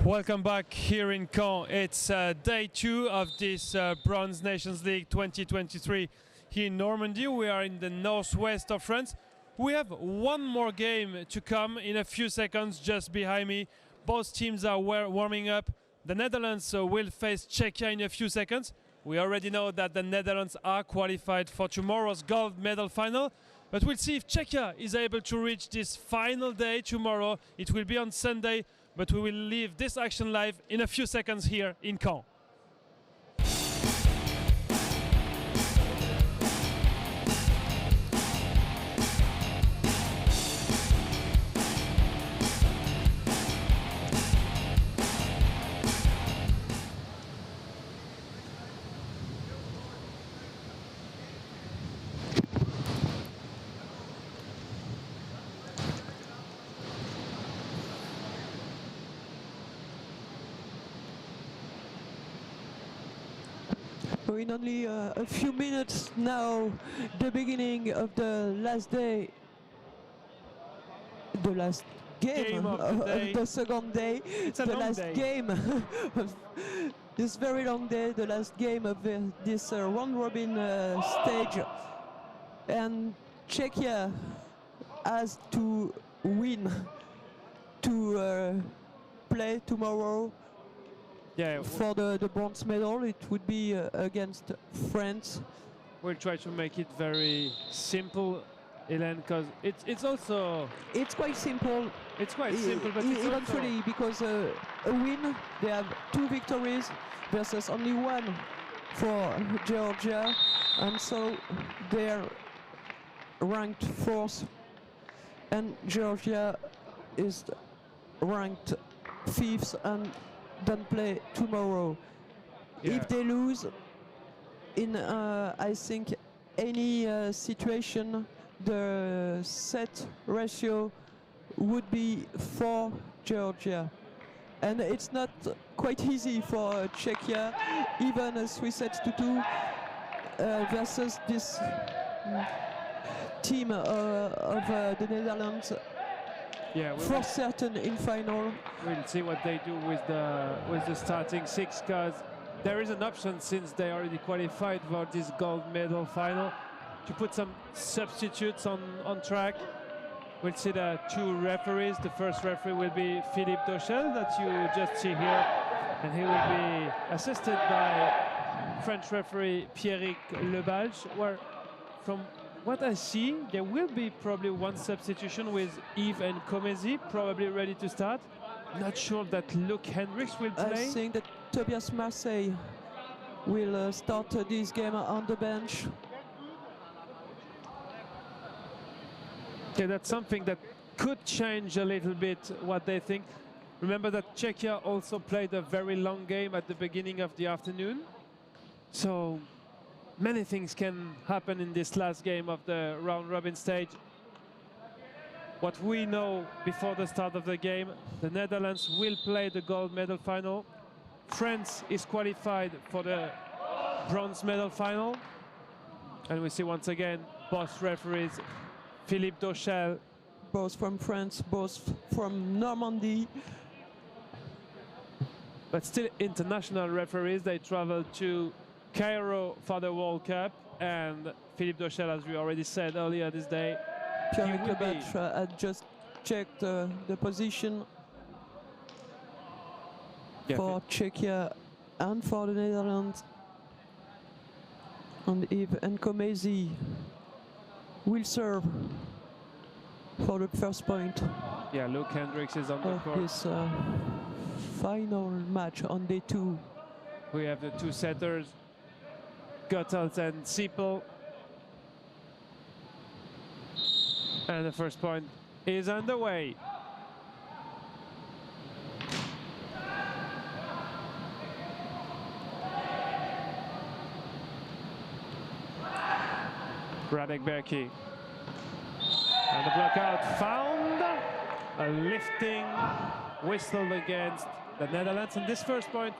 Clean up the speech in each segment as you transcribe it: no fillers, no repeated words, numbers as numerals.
Welcome back here in Caen. It's day 2 of this Bronze Nations League 2023 here in Normandy. We are in the northwest of France. We have one more game to come in a few seconds just behind me. Both teams are warming up. The Netherlands will face Czechia in a few seconds. We already know that the Netherlands are qualified for tomorrow's gold medal final. But we'll see if Czechia is able to reach this final day tomorrow. It will be on Sunday, but we will leave this action live in a few seconds here in Caen. In only a few minutes now, the beginning of the last day, the last game of the second day, it's a the long last day. game of this very long day, the last game of this round-robin stage. And Czechia has to win to play tomorrow. Yeah, for the bronze medal. It would be against France. We'll try to make it very simple, Hélène, because it's also... It's quite simple. It's quite simple, but it's eventually, because a win, they have 2 victories versus only 1 for Georgia, and so they're ranked 4th, and Georgia is ranked 5th and don't play tomorrow. Yeah. If they lose in I think any situation, the set ratio would be for Georgia, and it's not quite easy for Czechia, even a 3 sets to 2 versus this team of the Netherlands. Yeah, for certain in final. We'll see what they do with the starting 6, because there is an option, since they already qualified for this gold medal final, to put some substitutes on track. We'll see the 2 referees. The first referee will be Philippe Dauchel, that you just see here, and he will be assisted by French referee Pierrick Lebalge, where from what I see, there will be probably 1 substitution with Yves and Comesi probably ready to start. Not sure that Luc Hendricks will play. I think that Tobias Marseille will start this game on the bench. Okay, that's something that could change a little bit what they think. Remember that Czechia also played a very long game at the beginning of the afternoon. So many things can happen in this last game of the round-robin stage. What we know before the start of the game, the Netherlands will play the gold medal final. France is qualified for the bronze medal final. And we see once again both referees, Philippe Dauchel. Both from France, both from Normandy. But still international referees. They travel to Cairo for the World Cup, and Philippe Dauchel, as we already said earlier this day, Pierrick Lebalge had just checked the position for Czechia and for the Netherlands. And Yves and Comesi will serve for the first point. Yeah, Luc Hendricks is on the court. This final match on day 2. We have the 2 setters, Goethals and Siepel. And the first point is underway. Radek Berki. And the blockout found. A lifting whistle against the Netherlands. And this first point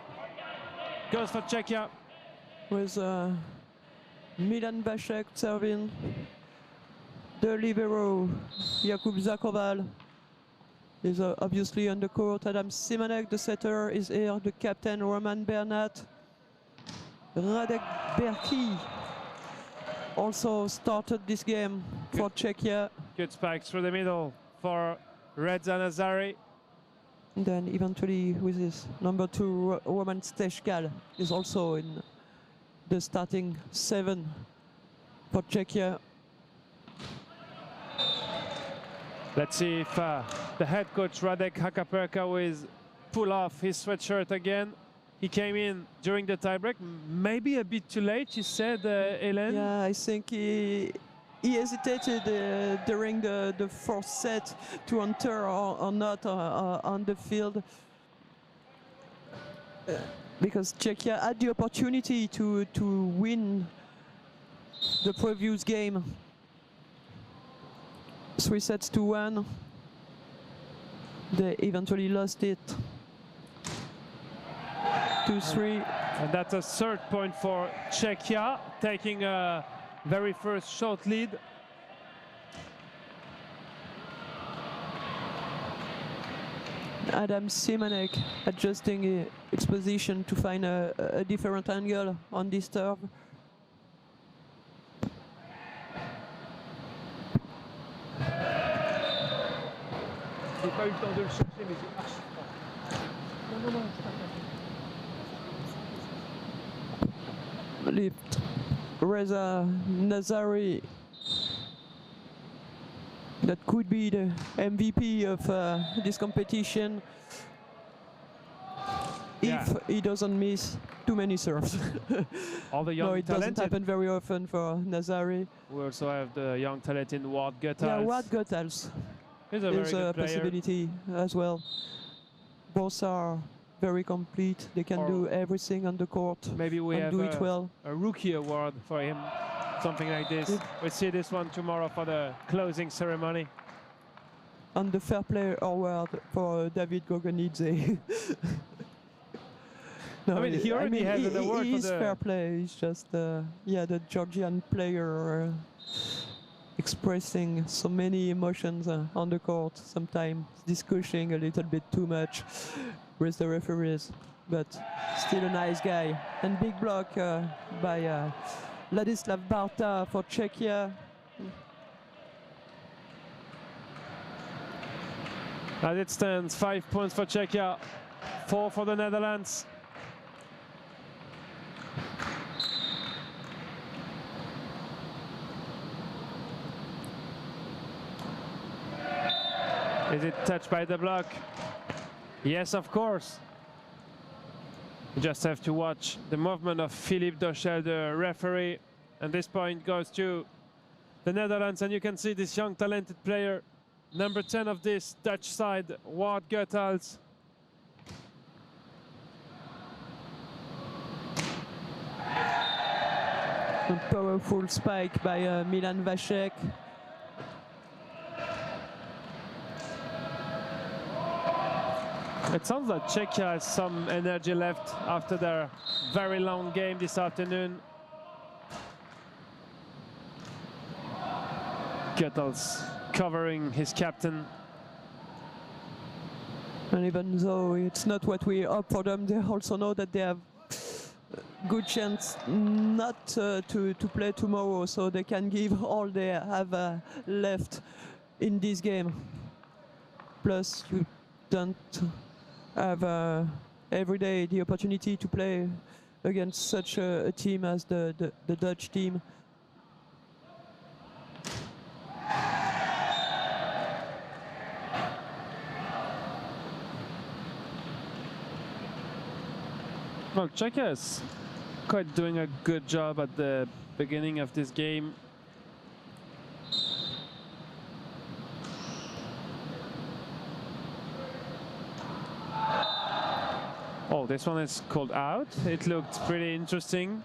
goes for Czechia. With Milan Bacek serving, the libero Jakub Zakoval is obviously on the court. Adam Simonek, the setter, is here. The captain, Roman Bernat. Radek Berki also started this game for Czechia. Good spike through the middle for Reza Nazari. And then eventually with his number 2, Roman Steškal is also in the starting 7 for Czechia. Let's see if the head coach Radek Hakaperka will pull off his sweatshirt again. He came in during the tiebreak, maybe a bit too late, he said, Hélène. Yeah, I think he hesitated during the fourth set to enter or not on the field. Because Czechia had the opportunity to win the previous game. 3-1. They eventually lost it. 2-3. And that's a third point for Czechia, taking a very first short lead. Adam Simonek adjusting its position to find a different angle on this serve. J'ai pas eu le temps de le chercher, mais j'ai archi pas. Non. Lift. Reza Nazari. That could be the MVP of this competition if he doesn't miss too many serves. All the young no, it doesn't happen very often for Nazari. We also have the young talented Ward Goethals. Yeah, Ward Goethals is a possibility as well. Both are very complete. They can do everything on the court. Maybe we have do it well. A rookie award for him, something like this. We'll see this one tomorrow for the closing ceremony. And the Fair Play Award for David Gogonidze. No, I mean, he already has an award he for is the fair play. It's just, yeah, the Georgian player expressing so many emotions on the court. Sometimes discussing a little bit too much with the referees, but still a nice guy. And big block by Ladislav Barta for Czechia. As it stands, 5 points for Czechia, 4 for the Netherlands. Is it touched by the block? Yes, of course. You just have to watch the movement of Philippe Dochel, the referee. And this point goes to the Netherlands. And you can see this young talented player, number 10 of this Dutch side, Ward Goethals. A powerful spike by Milan Vacek. It sounds like Czechia has some energy left after their very long game this afternoon. Goethals covering his captain. And even though it's not what we hope for them, they also know that they have good chance not to play tomorrow, so they can give all they have left in this game. Plus, you don't have every day the opportunity to play against such a team as the Dutch team. Well, Czechia is quite doing a good job at the beginning of this game. Oh, this one is called out. It looked pretty interesting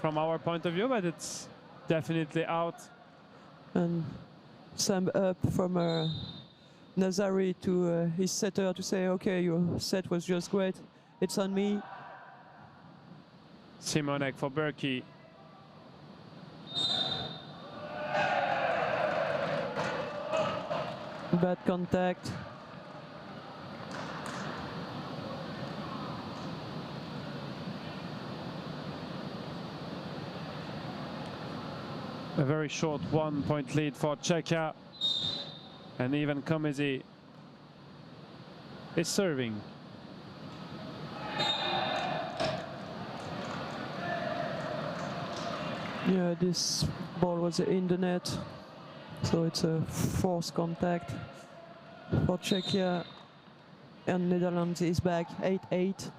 from our point of view, but it's definitely out. And sum up from Nazari to his setter to say, okay, your set was just great. It's on me. Simonek for Berkey. Bad contact. A very short 1-point lead for Czechia, and even CAEN is serving. Yeah, this ball was in the net, so it's a forced contact for Czechia, and Netherlands is back 8-8.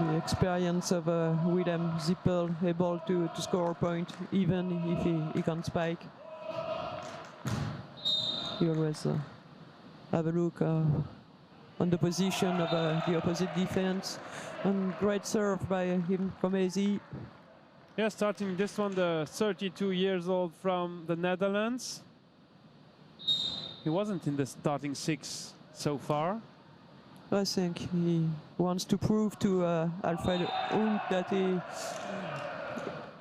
The experience of Willem Zippel able to score a point even if he can't spike. You always have a look on the position of the opposite defense, and great serve by him from AZ. Yeah, starting this one, the 32 years old from the Netherlands. He wasn't in the starting 6 so far. I think he wants to prove to Alfred Unk that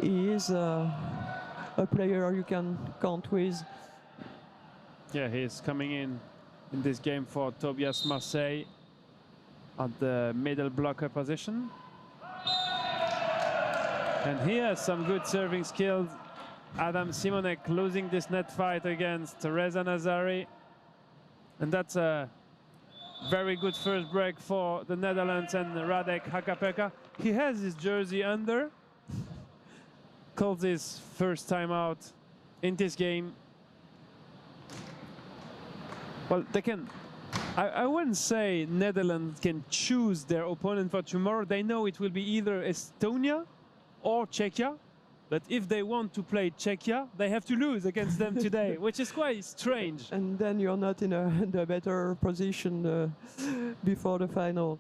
he is a player you can count with. Yeah, he's coming in this game for Tobias Marseille at the middle blocker position. And he has some good serving skills. Adam Simonek losing this net fight against Reza Nazari. And that's a very good first break for the Netherlands and Radek Hakapeka. He has his jersey under. Calls his first time out in this game. Well, they can, I wouldn't say Netherlands can choose their opponent for tomorrow. They know it will be either Estonia or Czechia. But if they want to play Czechia, they have to lose against them today, which is quite strange. And then you're not in a better position before the final.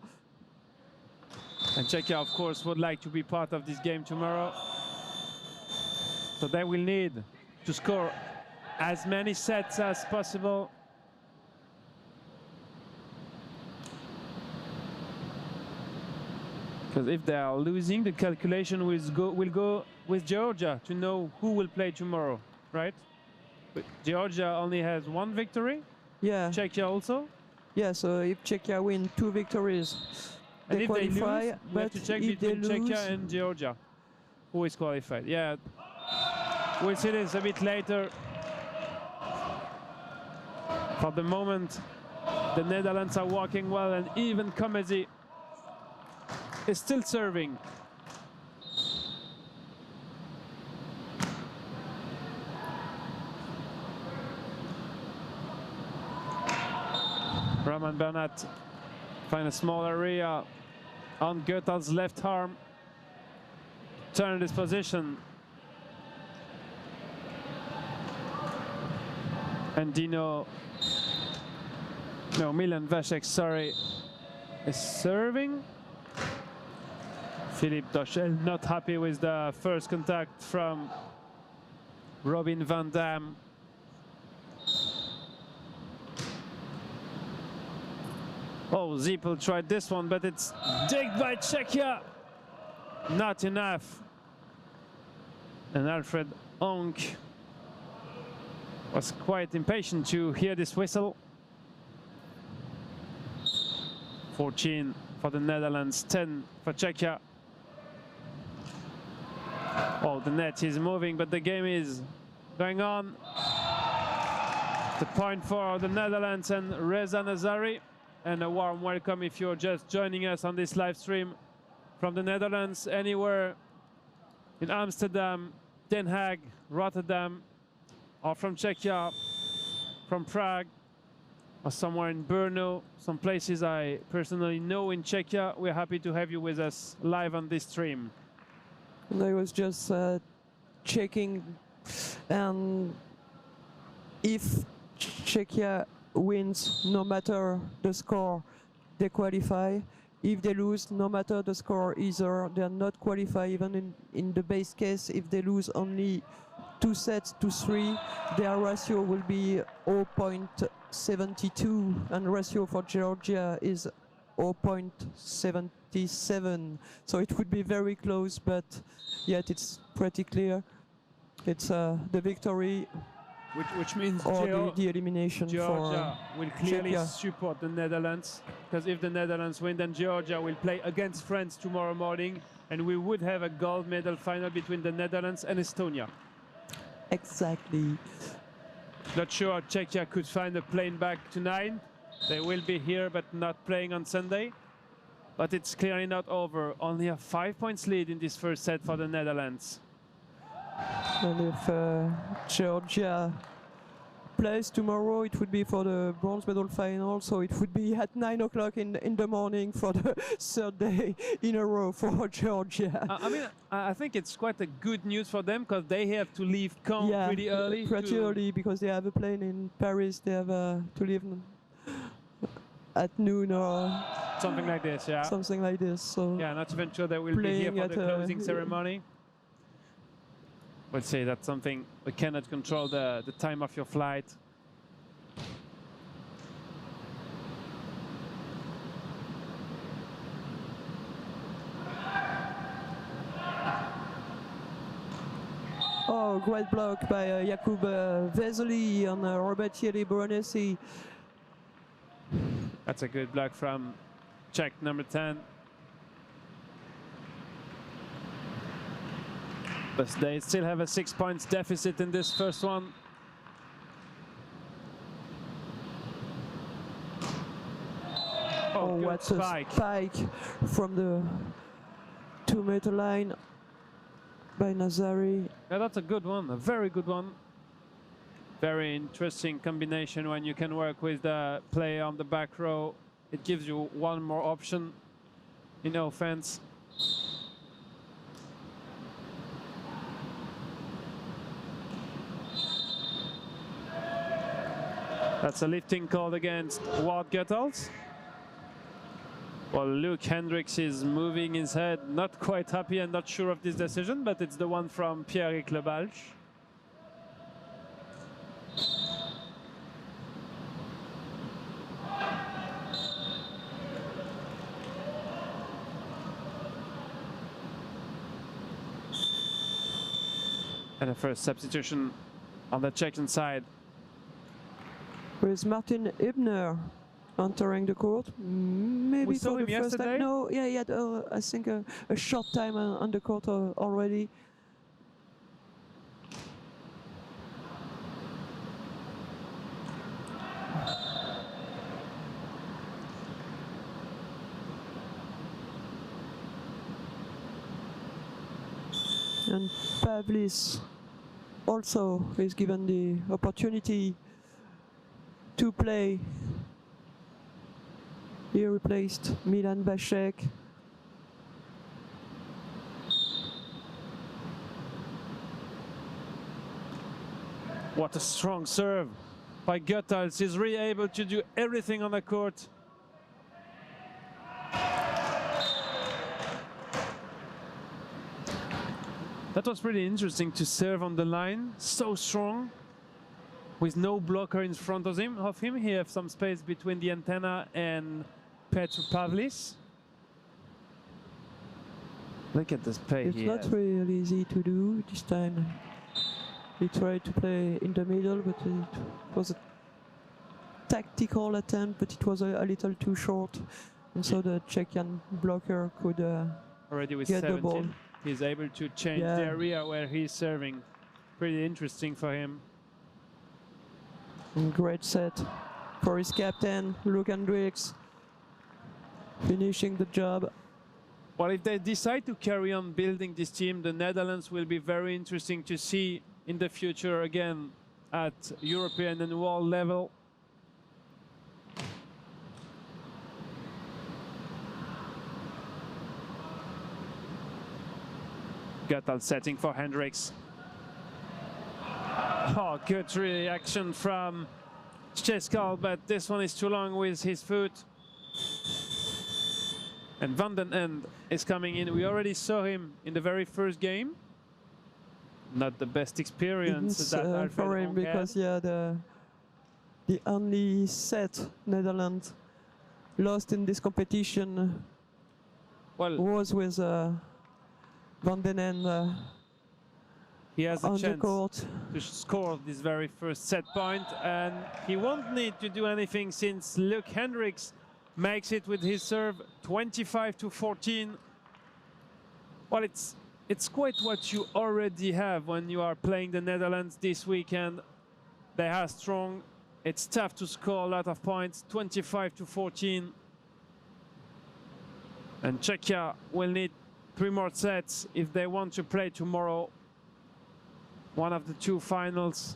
And Czechia, of course, would like to be part of this game tomorrow. So they will need to score as many sets as possible. Because if they are losing, the calculation will go with Georgia to know who will play tomorrow, right? But Georgia only has 1 victory. Yeah. Czechia also. Yeah, so if Czechia win 2 victories, and they if qualify. they lose, we have to check between Czechia and Georgia who is qualified. Yeah, we'll see this a bit later. For the moment, the Netherlands are working well, and even CAEN is still serving. Roman Bernat find a small area on Goethal's left arm. Turn this position. And Milan Vasek, sorry, is serving. Philippe Dochel not happy with the first contact from Robin van Dam. Oh, Zippel tried this one, but it's digged by Czechia. Not enough. And Alfred Onk was quite impatient to hear this whistle. 14 for the Netherlands, 10 for Czechia. Oh, the net is moving, but the game is going on. The point for the Netherlands and Reza Nazari. And a warm welcome if you're just joining us on this live stream from the Netherlands, anywhere in Amsterdam, Den Haag, Rotterdam, or from Czechia, from Prague, or somewhere in Brno, some places I personally know in Czechia. We're happy to have you with us live on this stream. And I was just checking, and if Czechia wins, no matter the score, they qualify. If they lose, no matter the score either, they are not qualified. Even in the base case, if they lose only 2 sets to 3, their ratio will be 0.72, and ratio for Georgia is 0.77. So it would be very close, but yet it's pretty clear. It's the victory which means or the elimination Georgia for will clearly Czechia. support the Netherlands, because if the Netherlands win, then Georgia will play against France tomorrow morning, and we would have a gold medal final between the Netherlands and Estonia. Exactly. Not sure Czechia could find a plane back tonight. They will be here, but not playing on Sunday. But it's clearly not over. Only a 5 points lead in this first set for the Netherlands. And if Georgia plays tomorrow, it would be for the bronze medal final, so it would be at 9 o'clock in the morning for the third day in a row for Georgia. I mean, I think it's quite a good news for them, because they have to leave Caen pretty early. Pretty early, because they have a plane in Paris. They have to leave at noon or something like this, yeah. Something like this. So yeah, not even sure they will be here for the closing ceremony. We'll say that's something we cannot control, the time of your flight. Oh, great block by Jakub Vesely on Robert Thierry Bronesi. That's a good block from Czech number 10. But they still have a 6 points deficit in this first one. Oh, what a spike from the 2-meter line by Nazari. Yeah, that's a good one, a very good one. Very interesting combination when you can work with the player on the back row. It gives you one more option in offense. That's a lifting called against Wout Guttels. Well, Luke Hendricks is moving his head, not quite happy and not sure of this decision, but it's the one from Pierrick Lebalch. And the first substitution on the Czech side. With Martin Ebner entering the court. Maybe we saw for him the first yesterday. time. No, yeah, he had, I think, a short time on the court already. And Pavlis also is given the opportunity to play. He replaced Milan Bacek. What a strong serve by Guttels. He's really able to do everything on the court. That was pretty interesting to serve on the line, so strong, with no blocker in front of him. He has some space between the antenna and Petr Pavlis. Look at this play. It's not really easy to do this time. He tried to play in the middle, but it was a tactical attempt, but it was a little too short. And so the Czechian blocker could already with get 17. the ball. He's able to change the area where he's serving. Pretty interesting for him. And great set for his captain, Luke Hendricks, finishing the job. Well, if they decide to carry on building this team, the Netherlands will be very interesting to see in the future again at European and world level. Guttels setting for Hendricks. Oh, good reaction from Szczeskal, but this one is too long with his foot. And Van den End is coming in. We already saw him in the very first game. Not the best experience that for him, because the only set Netherlands lost in this competition was with Van den End. he has a on the chance court. to score this very first set point, and he won't need to do anything since Luc Hendricks makes it with his serve, 25-14. Well, it's quite what you already have when you are playing the Netherlands this weekend. They are strong. It's tough to score a lot of points, 25-14. And Czechia will need 3 more sets if they want to play tomorrow one of the 2 finals.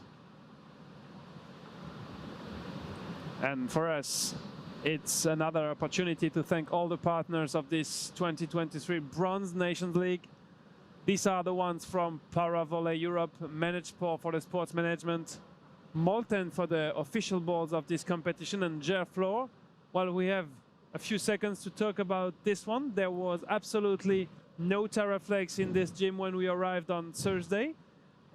And for us, it's another opportunity to thank all the partners of this 2023 Bronze Nations League. These are the ones from Para Volley Europe, Managed Sport for the sports management, Molten for the official boards of this competition, and Gerfloor. Well, we have a few seconds to talk about this one. There was absolutely no Terraflex in this gym when we arrived on Thursday.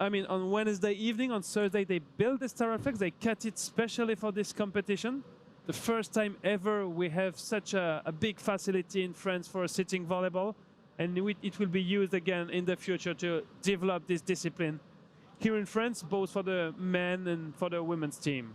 I mean, on Wednesday evening. On Thursday, they built this Terraflex. They cut it specially for this competition. The first time ever we have such a big facility in France for sitting volleyball. And it will be used again in the future to develop this discipline here in France, both for the men and for the women's team.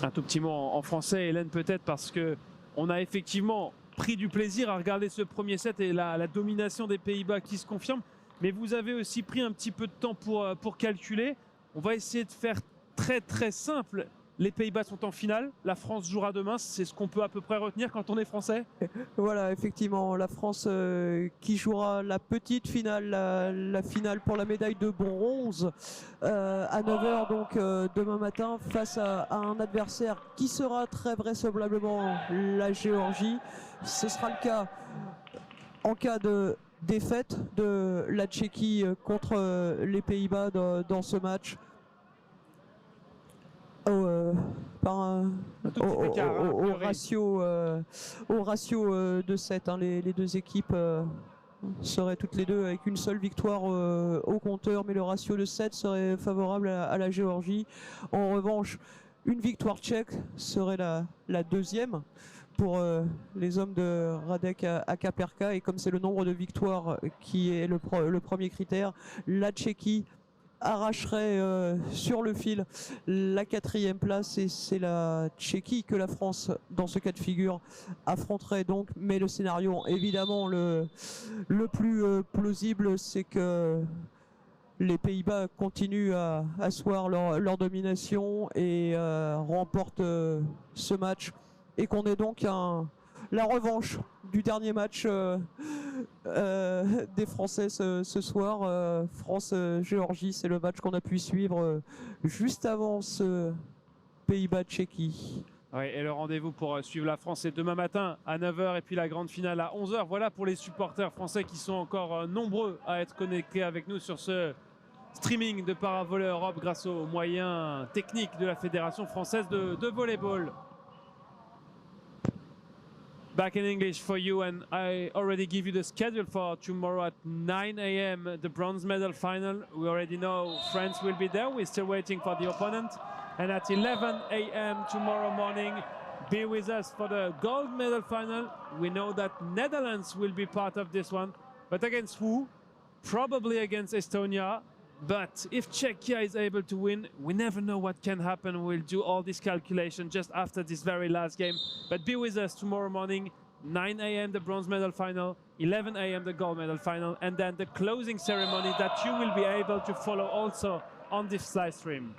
Un tout petit mot en français, Hélène, peut-être, parce que on a effectivement pris du plaisir à regarder ce premier set et la domination des Pays-Bas qui se confirme. Mais vous avez aussi pris un petit peu de temps pour calculer. On va essayer de faire très simple. Les Pays-Bas sont en finale, la France jouera demain, c'est ce qu'on peut à peu près retenir quand on est français. Voilà, effectivement, la France qui jouera la petite finale, la finale pour la médaille de bronze à 9 h donc demain matin face à un adversaire qui sera très vraisemblablement la Géorgie. Ce sera le cas en cas de défaite de la Tchéquie contre les Pays-Bas dans ce match. Au ratio de 7, hein. Les 2 équipes seraient toutes les deux avec une seule victoire au compteur, mais le ratio de 7 serait favorable à la Géorgie. En revanche, une victoire tchèque serait la deuxième pour les hommes de Radek Akaperka, et comme c'est le nombre de victoires qui est le premier critère, la Tchéquie arracherait sur le fil la 4e place, et c'est la Tchéquie que la France dans ce cas de figure affronterait donc. Mais le scénario évidemment le plus plausible, c'est que les Pays-Bas continuent à asseoir leur domination et remportent ce match, et qu'on ait donc la revanche du dernier match des Français ce soir. France-Géorgie, c'est le match qu'on a pu suivre juste avant ce Pays-Bas-Tchéquie. Oui, et le rendez-vous pour suivre la France, c'est demain matin à 9 h, et puis la grande finale à 11 h. Voilà pour les supporters français qui sont encore nombreux à être connectés avec nous sur ce streaming de Paravolley Europe grâce aux moyens techniques de la Fédération française de volleyball. Back in English for you, and I already give you the schedule for tomorrow at 9 a.m. the bronze medal final. We already know France will be there. We're still waiting for the opponent. And at 11 a.m. tomorrow morning, be with us for the gold medal final. We know that Netherlands will be part of this one, but against who? Probably against Estonia. But if Czechia is able to win, we never know what can happen. We'll do all this calculation just after this very last game. But be with us tomorrow morning, 9 a.m. the bronze medal final, 11 a.m. the gold medal final, and then the closing ceremony that you will be able to follow also on this live stream.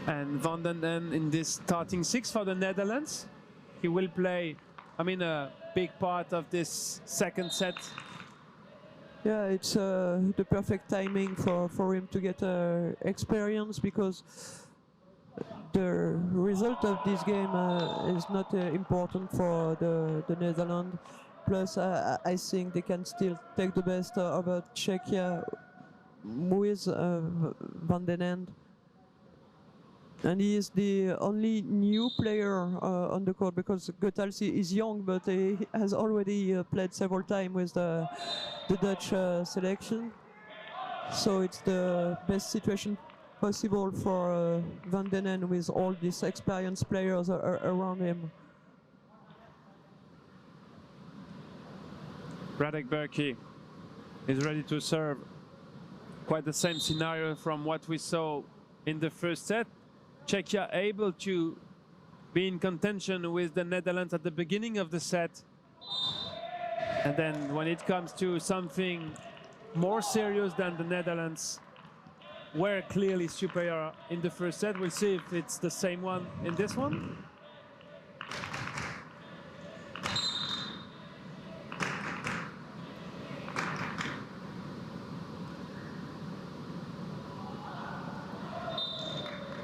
And Van den Ven in this starting 6 for the Netherlands. He will play, I mean, a big part of this second set. Yeah, it's the perfect timing for him to get experience, because the result of this game is not important for the Netherlands. Plus, I think they can still take the best over Czechia with Van den Ven. And he is the only new player on the court, because Goethals is young, but he has already played several times with the Dutch selection. So it's the best situation possible for Van den Ven with all these experienced players around him. Radek Berkey is ready to serve. Quite the same scenario from what we saw in the first set. Czechia able to be in contention with the Netherlands at the beginning of the set. And then when it comes to something more serious than the Netherlands, were clearly superior in the first set. We'll see if it's the same one in this one.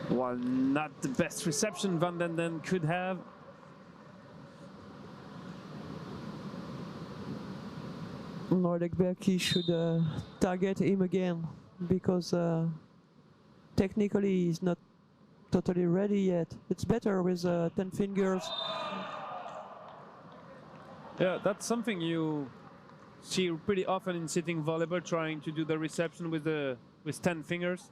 Well, not the best reception Van den Den could have. Radek Berkey should target him again, because technically he's not totally ready yet. It's better with 10 fingers. Yeah, that's something you see pretty often in sitting volleyball, trying to do the reception with 10 fingers.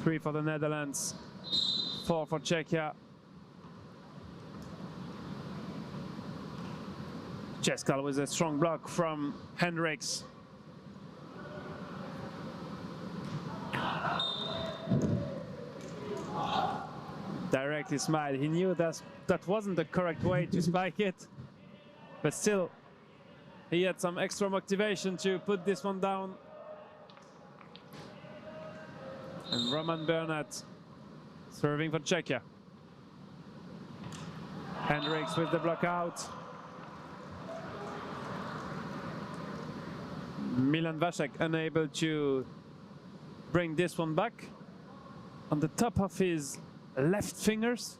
Three for the Netherlands, 4 for Czechia. Českal with a strong block from Hendricks. Directly smiled. He knew that wasn't the correct way to spike it, but still, he had some extra motivation to put this one down. And Roman Bernat serving for Czechia. Hendricks with the block out. Milan Vasek unable to bring this one back on the top of his left fingers.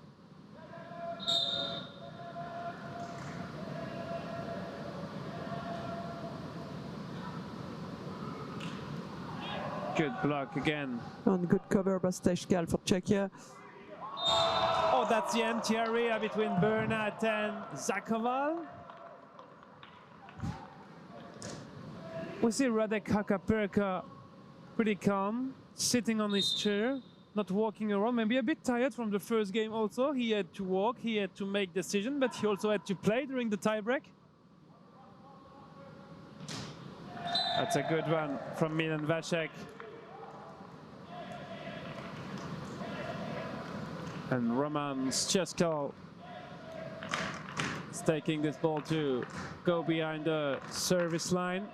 Good block again. And good cover by Stejskal for Czechia. Oh, that's the empty area between Bernat and Zakoval. We see Radek Hakaperka pretty calm, sitting on his chair, not walking around, maybe a bit tired from the first game also. He had to walk, he had to make decisions, but he also had to play during the tiebreak. That's a good one from Milan Vasek. And Roman Stejskal is taking this ball to go behind the service line.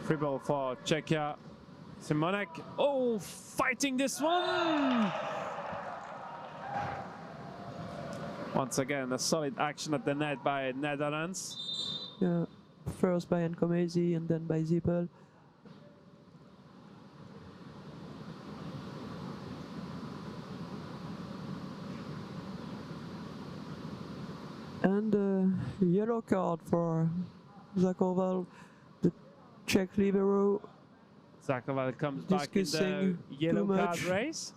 Free ball for Czechia. Simonek, oh, fighting this one! Once again, a solid action at the net by Netherlands. Yeah, first by Nkomezi and then by Zippel. And a yellow card for Zakoval, the Czech libero. Zakoval comes back in the yellow card race.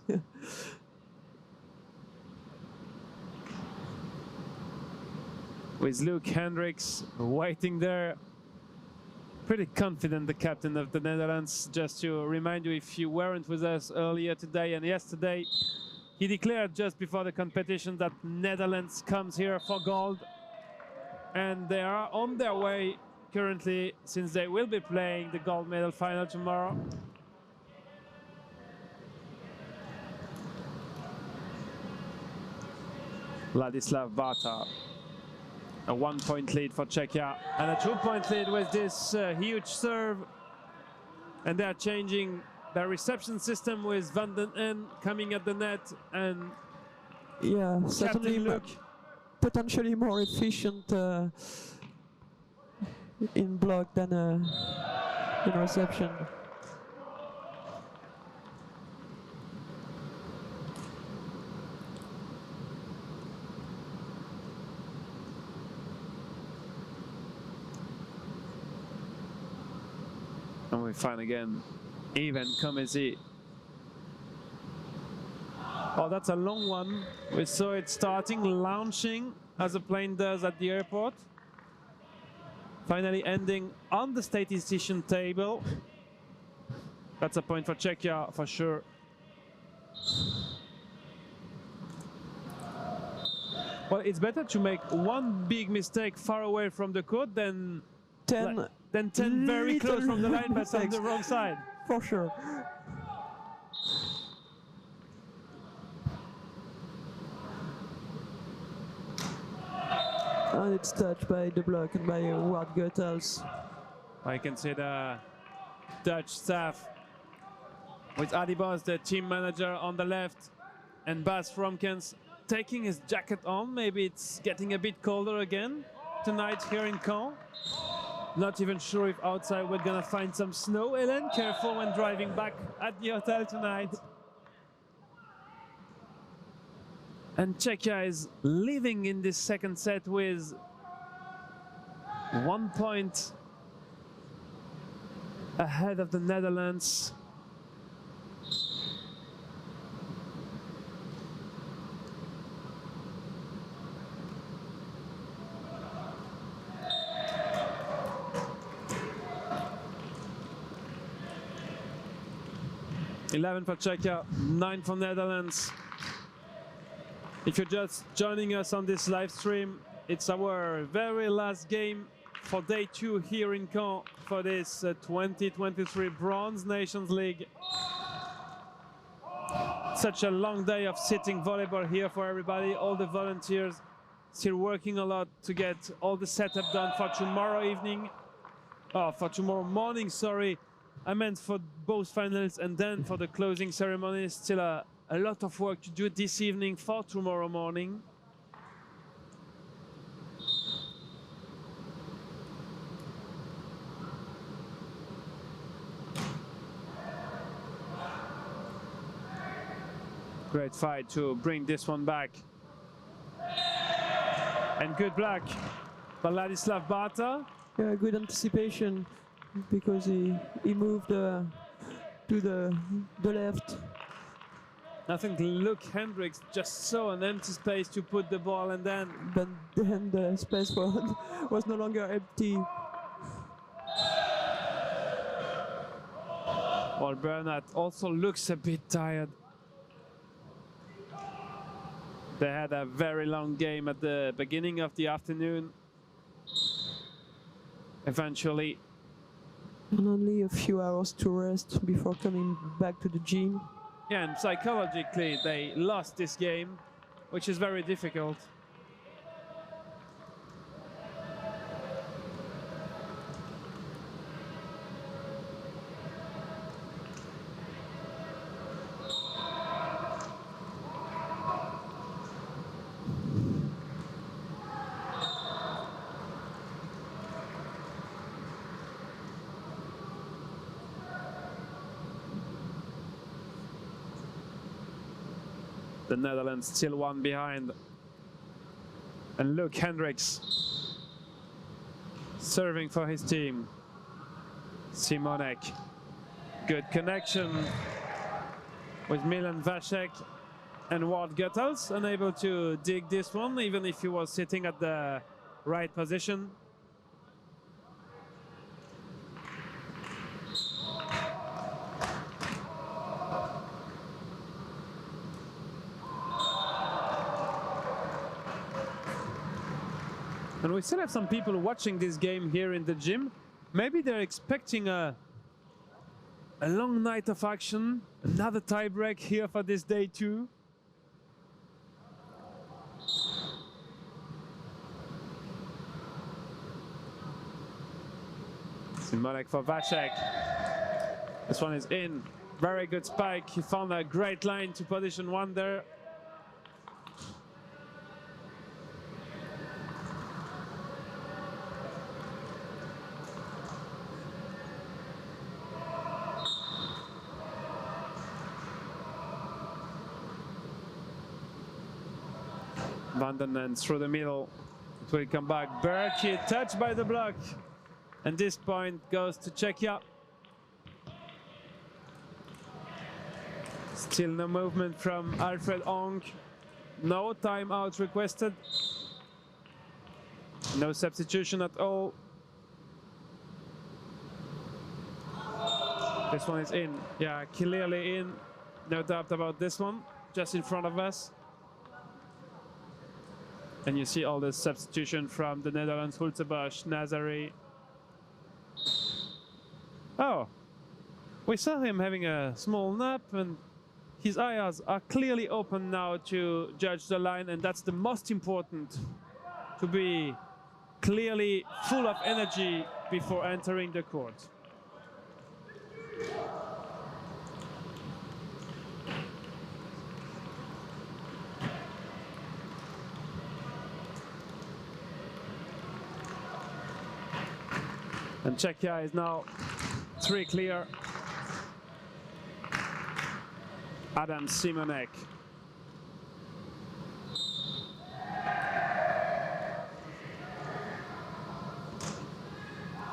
With Luke Hendricks waiting there. Pretty confident, the captain of the Netherlands. Just to remind you, if you weren't with us earlier today and yesterday, he declared just before the competition that Netherlands comes here for gold. And they are on their way currently, since they will be playing the gold medal final tomorrow. Ladislav Bata. A 1-point lead for Czechia and a 2-point lead with this huge serve. And they are changing their reception system with Van den Den coming at the net, and yeah, certainly Luke potentially more efficient in block than in reception. And we find again even Komezi. Oh, that's a long one. We saw it starting launching as a plane does at the airport. Finally ending on the statistician table. That's a point for Czechia for sure. Well, it's better to make one big mistake far away from the court than 10 very close from the line, but on mistakes. the wrong side. For sure. And it's touched by the block and by Ward Goethals. I can see the Dutch staff with Adi Bos, the team manager, on the left, and Bas Romkens taking his jacket on. Maybe it's getting a bit colder again tonight here in Caen. Not even sure if outside we're gonna find some snow. Hélène, careful when driving back at the hotel tonight. And Czechia is leading in this second set with 1 point ahead of the Netherlands. $11 for Czechia, 9 for Netherlands. If you're just joining us on this live stream, it's our very last game for day 2 here in Caen for this 2023 Bronze Nations League. Such a long day of sitting volleyball here for everybody. All the volunteers still working a lot to get all the setup done for tomorrow evening. Oh, for tomorrow morning, sorry. I meant for both finals and then for the closing ceremony. Still a lot of work to do this evening for tomorrow morning. Great fight to bring this one back. And good block by Ladislav Barta. Yeah, good anticipation because he moved to the left. I think Luke Hendricks just saw an empty space to put the ball, and then But then the space was no longer empty. well, Bernard also looks a bit tired. They had a very long game at the beginning of the afternoon. Eventually. And only a few hours to rest before coming back to the gym. Yeah, and psychologically they lost this game, which is very difficult. The Netherlands still one behind. And Luke Hendricks serving for his team. Simonek. Good connection with Milan Vasek and Ward Goethals, unable to dig this one, even if he was sitting at the right position. And we still have some people watching this game here in the gym. Maybe they're expecting a long night of action, another tiebreak here for this day 2. Simonek for Vasek. This one is in. Very good spike. He found a great line to position 1 there. Vandernen through the middle. It will come back. Berkey touched by the block. And this point goes to Czechia. Still no movement from Alfred Ong. No timeout requested. No substitution at all. This one is in. Yeah, clearly in. No doubt about this one. Just in front of us. And you see all the substitution from the Netherlands. Hultebosch, Nazari. Oh, we saw him having a small nap, and his eyes are clearly open now to judge the line, and that's the most important, to be clearly full of energy before entering the court. And Czechia is now 3 clear. Adam Simonek.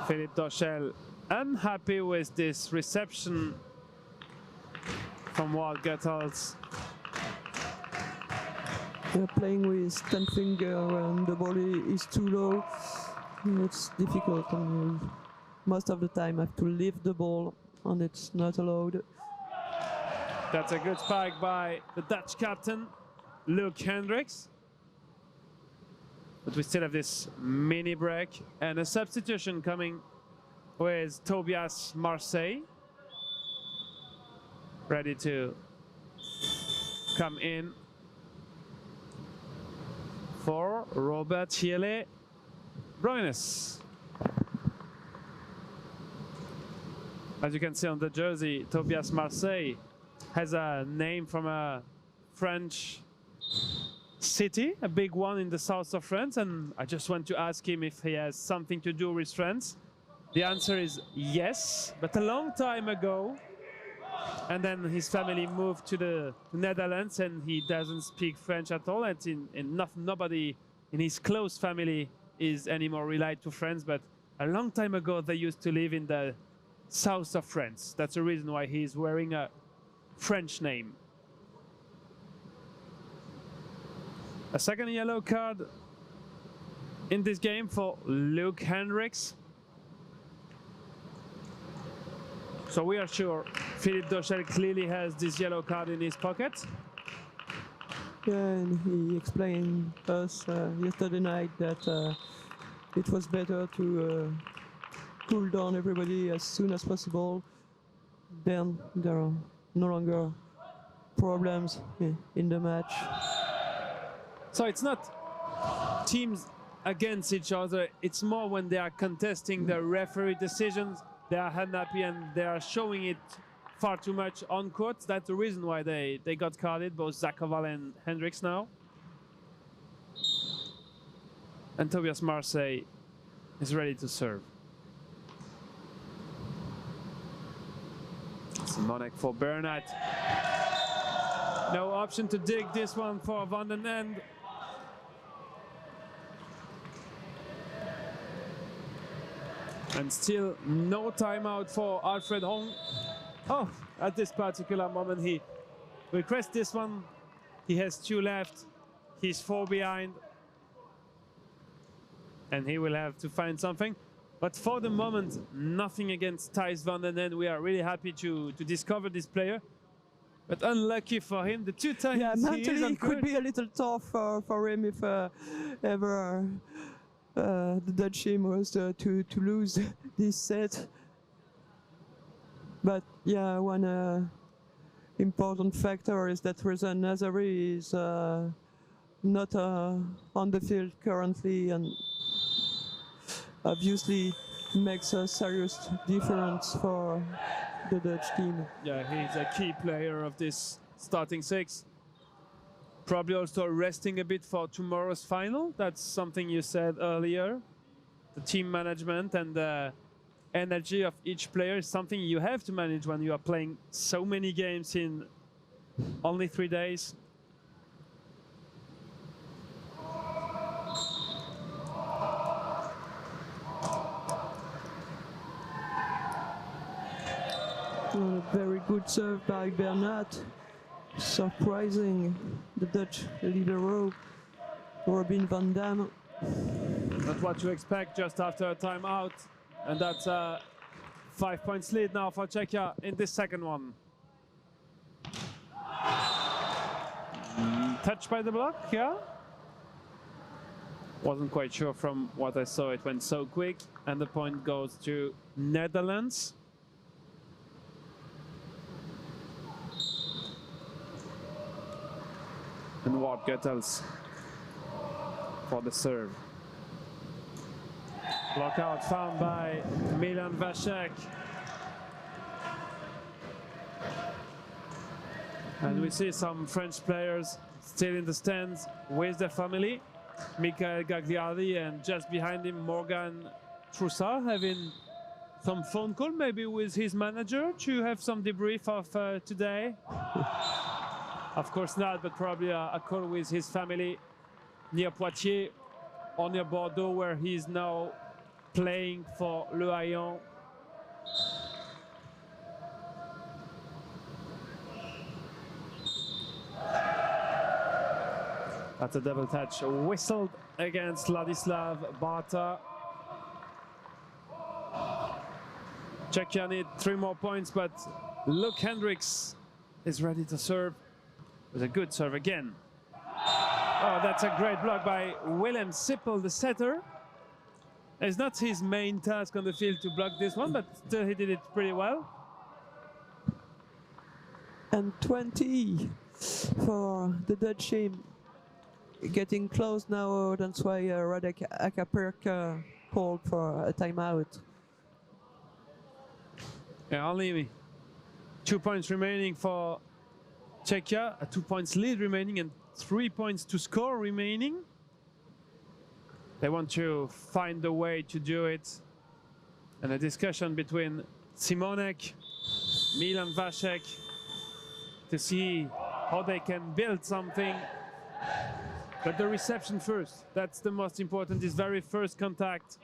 Philippe Doschel unhappy with this reception from Walt Goethals. We're playing with 10 finger and the volley is too low. It's difficult, and most of the time I have to lift the ball and it's not allowed. That's a good spike by the Dutch captain, Luc Hendricks. But we still have this mini break and a substitution coming with Tobias Marseille. Ready to come in for Robert Hiele Bruines. As you can see on the jersey, Tobias Marseille has a name from a French city, a big one in the south of France, and I just want to ask him if he has something to do with France. The answer is yes, but a long time ago. And then his family moved to the Netherlands, and he doesn't speak French at all. And nobody in his close family is anymore related to France, but a long time ago they used to live in the south of France. That's the reason why he's wearing a French name. A second yellow card in this game for Luc Hendricks. So we are sure Philippe Doschel clearly has this yellow card in his pocket. Yeah, and he explained us yesterday night that it was better to cool down everybody as soon as possible. Then there are no longer problems in the match. So it's not teams against each other, it's more when they are contesting the referee decisions, they are unhappy and they are showing it far too much on court. That's the reason why they got carded, both Zakoval and Hendricks now. And Tobias Marseille is ready to serve. Simonek for Bernat. No option to dig this one for Van den End. And still no timeout for Alfred Hong. Oh, at this particular moment he requests this one. He has 2 left. He's 4 behind. And he will have to find something. But for the moment, nothing against Thijs van den End. We are really happy to discover this player. But unlucky for him, the 2 times yeah, mentally it could be a little tough for him if ever the Dutch team was to lose this set. But yeah, one important factor is that Reza Nazari is not on the field currently, and obviously makes a serious difference for the Dutch team. Yeah, he's a key player of this starting 6. Probably also resting a bit for tomorrow's final. That's something you said earlier. The team management and the energy of each player is something you have to manage when you are playing so many games in only 3 days. A very good serve by Bernat, surprising the Dutch libero Robin van Dam. That's what you expect just after a timeout, and that's a 5 points lead now for Czechia in this second one. Touched by the block, yeah? Wasn't quite sure from what I saw, it went so quick, and the point goes to Netherlands. And Ward Goethals for the serve. Blockout found by Milan Vasek. And we see some French players still in the stands with their family. Michael Gagliardi, and just behind him Morgan Troussard, having some phone call maybe with his manager to have some debrief of today. Of course not, but probably a call with his family near Poitiers or near Bordeaux, where he's now playing for Le Hayon. That's a double touch whistled against Ladislav Barta. Czechia need 3 more points, but Luke Hendricks is ready to serve with a good serve again. Oh, that's a great block by Willem Sippel, the setter. It's not his main task on the field to block this one, but still he did it pretty well. And 20 for the Dutch team. Getting close now, that's why Radek Akapurka called for a timeout. Yeah, only 2 points remaining for Czechia, a 2 points lead remaining and 3 points to score remaining. They want to find a way to do it. And a discussion between Simonek, Milan Vasek to see how they can build something. But the reception first, that's the most important, this very first contact.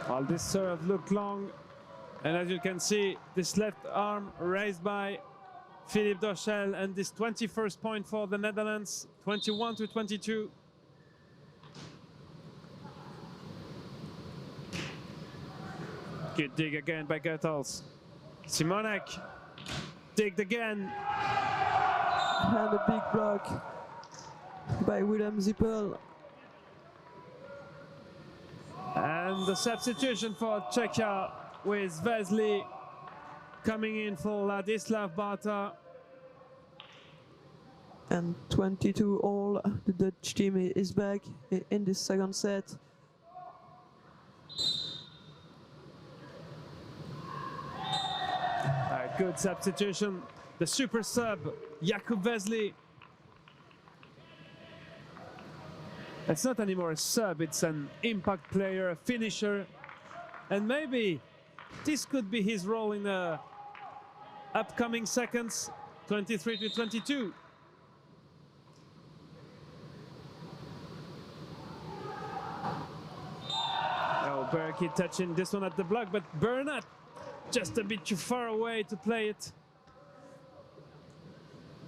Well, this serve looked long, and as you can see, this left arm raised by Philippe Dorchel, and this 21st point for the Netherlands, 21-22. Good dig again by Goethals. Simonek digged again. And a big block by Willem Sippel. And the substitution for Czechia with Vesely coming in for Ladislav Barta. And 22 all, the Dutch team is back in this second set. A good substitution, the super sub, Jakub Vesely. It's not anymore a sub, it's an impact player, a finisher. And maybe this could be his role in the upcoming seconds, 23-22. Oh, Berkey touching this one at the block, but Bernat just a bit too far away to play it.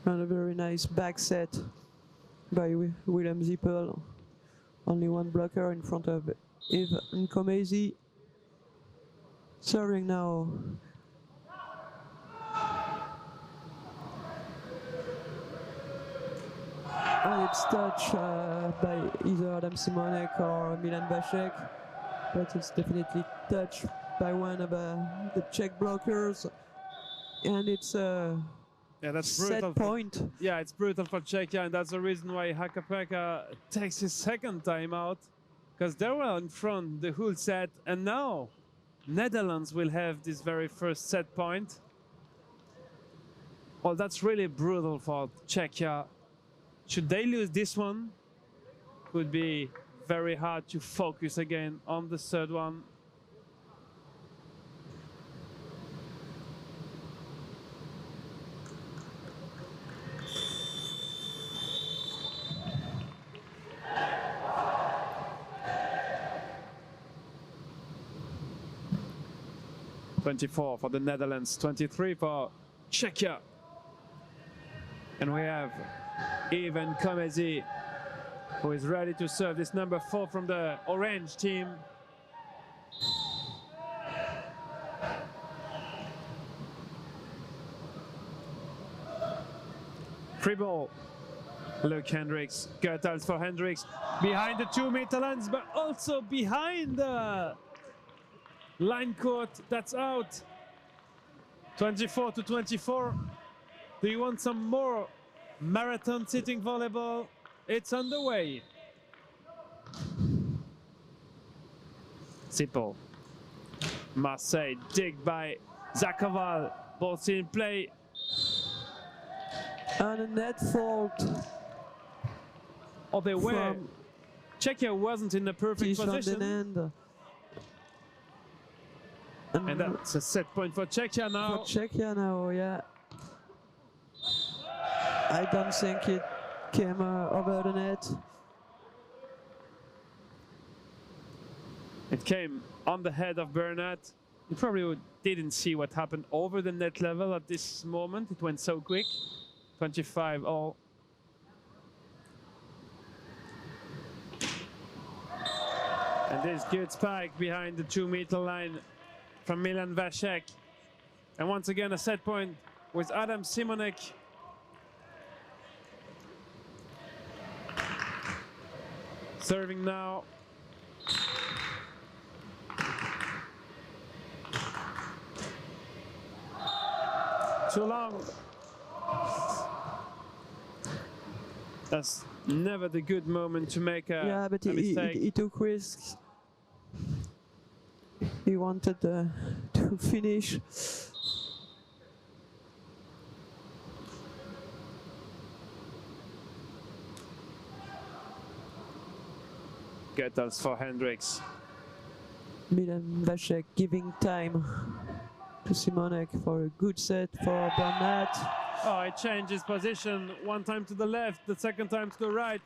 And a very nice back set by Willem Sippel. Only one blocker in front of Yves Nkomezi. Serving now. And it's touched by either Adam Simonek or Milan Vasek, but it's definitely touched by one of the Czech blockers. And it's Yeah, that's set brutal. point. Yeah, it's brutal for Czechia, and that's the reason why Hakapeka takes his second time out, because they were in front the whole set, and now Netherlands will have this very first set point. Well, that's really brutal for Czechia. Should they lose this one, would be very hard to focus again on the third one. 24 for the Netherlands, 23 for Czechia. And we have Ivan Komezi, who is ready to serve this number 4 from the orange team. Free ball. Luke Hendricks, Goethals for Hendricks, behind the 2-meter lines, but also behind the line court. That's out. 24 to 24. Do you want some more marathon sitting volleyball? It's underway. Sipple. Marseille, dig by Zakoval. Ball in play. And a net fault. Oh, they were. Czechia wasn't in the perfect position. And that's a set point for Czechia now. For Czechia now, yeah. I don't think it came over the net. It came on the head of Bernat. You probably didn't see what happened over the net level at this moment. It went so quick. 25 all. And this good spike behind the 2-meter line from Milan Vasek. And once again a set point with Adam Simonek. Serving now. Too long. That's never the good moment to make a mistake. He took risks. He wanted to finish. Goethals for Hendricks. Milan Vasek giving time to Simonek for a good set for Bernat. Oh, he changed his position, one time to the left, the second time to the right.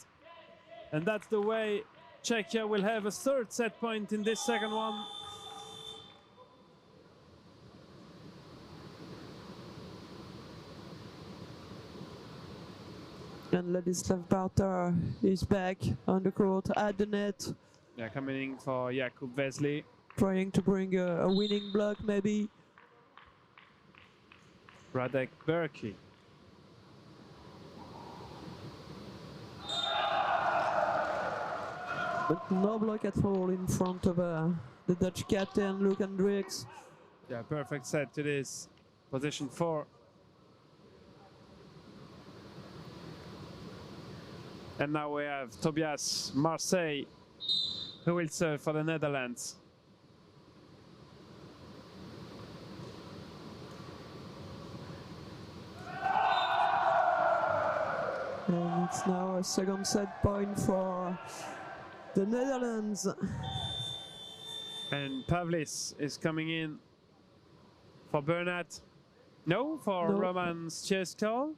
And that's the way Czechia will have a third set point in this second one. And Ladislav Barter is back on the court at the net. Yeah, coming in for Jakub Vesely. Trying to bring a winning block maybe. Radek Berkey. But no block at all in front of the Dutch captain, Luke Hendricks. Yeah, perfect set to this. Position 4. And now we have Tobias Marseille, who will serve for the Netherlands. And it's now a second set point for the Netherlands. And Pavlis is coming in for Bernat. No, for No. Roman Szczeskal.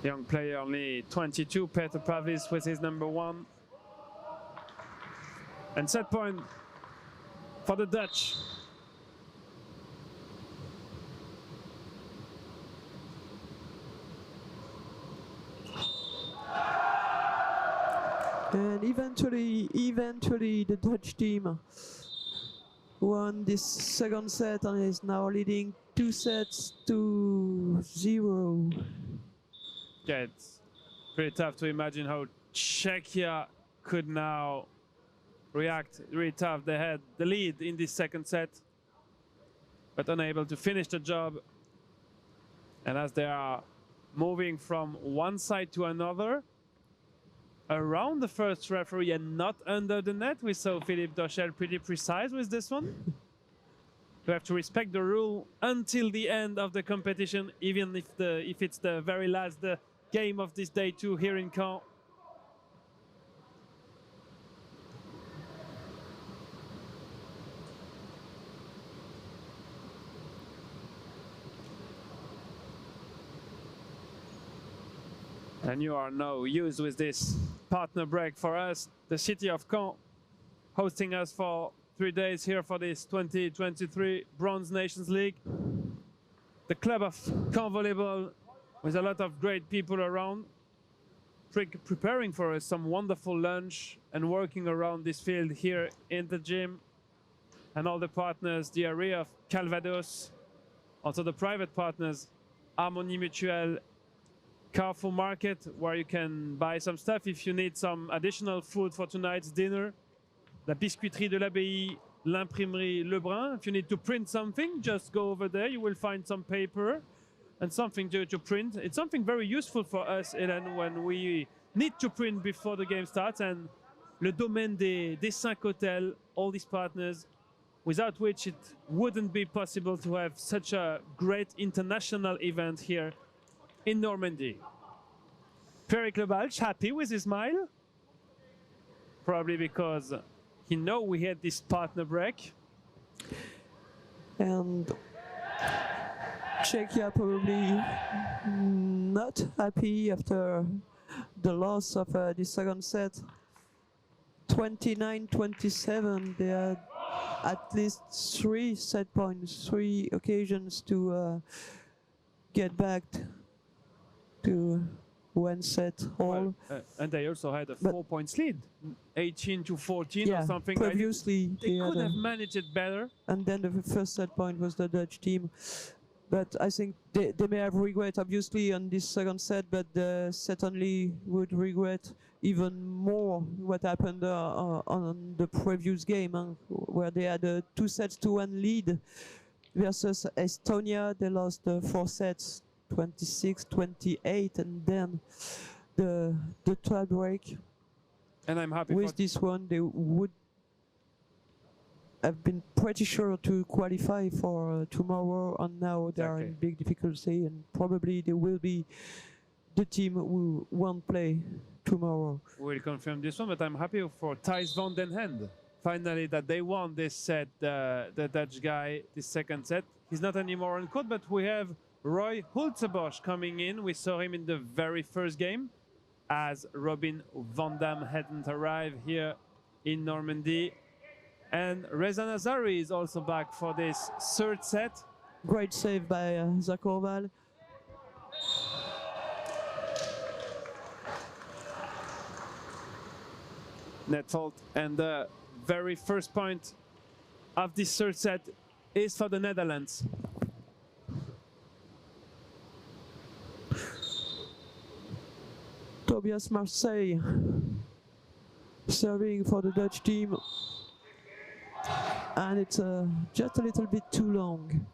Young player, only 22, Petr Pavlis with his number 1. And set point for the Dutch. And eventually the Dutch team won this second set and is now leading 2-0. Yeah, it's pretty tough to imagine how Czechia could now react. Really tough. They had the lead in this second set, but unable to finish the job. And as they are moving from one side to another, around the first referee and not under the net, we saw Philippe Dochel pretty precise with this one. You have to respect the rule until the end of the competition, even if it's the very last game of this day 2 here in Caen. And you are now used with this partner break for us. The city of Caen hosting us for 3 days here for this 2023 Bronze Nations League. The club of Caen Volleyball, with a lot of great people around, preparing for us some wonderful lunch and working around this field here in the gym. And all the partners, the area of Calvados, also the private partners, Harmonie Mutuelle, Carrefour Market, where you can buy some stuff if you need some additional food for tonight's dinner. La Biscuiterie de l'Abbaye, l'Imprimerie Lebrun. If you need to print something, just go over there. You will find some paper and something to print. It's something very useful for us, Hélène, when we need to print before the game starts. And Le Domaine des 5 Hôtels, all these partners, without which it wouldn't be possible to have such a great international event here in Normandy. Peric Lebalch, happy with his smile? Probably because he know we had this partner break. And Czechia probably not happy after the loss of the second set. 29-27, they had at least 3 set points, 3 occasions to get back to 1 set all. Well, and they also had a 4-point lead, 18-14 or something. Previously, they could have managed it better. And then the first set point was the Dutch team. But I think they may have regret, obviously, on this second set, but the set only would regret even more what happened on the previous game, where they had a 2-1 lead versus Estonia. They lost 4 sets, 26-28, and then the tie break. And I'm happy with this one, they would have been pretty sure to qualify for tomorrow, and now they are in big difficulty, and probably they will be the team who won't play tomorrow. We'll confirm this one, but I'm happy for Thijs van den Hende. Finally, that they won this set, the Dutch guy, this second set. He's not anymore on court, but we have Roy Hultebosch coming in. We saw him in the very first game, as Robin van Dam hadn't arrived here in Normandy. And Reza Nazari is also back for this third set. Great save by Zach Orval. Net fault, and the very first point of this third set is for the Netherlands. Tobias Marseille serving for the Dutch team, and it's just a little bit too long.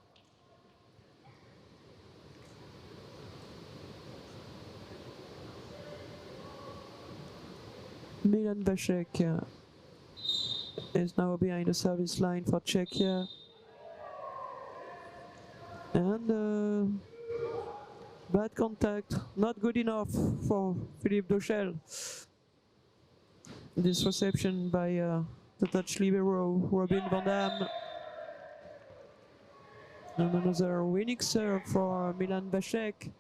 Milan Vasek is now behind the service line for Czechia, and bad contact, not good enough for Philippe Dochel. This reception by the Dutch libero Robin van Dam. And another winning serve for Milan Vasek.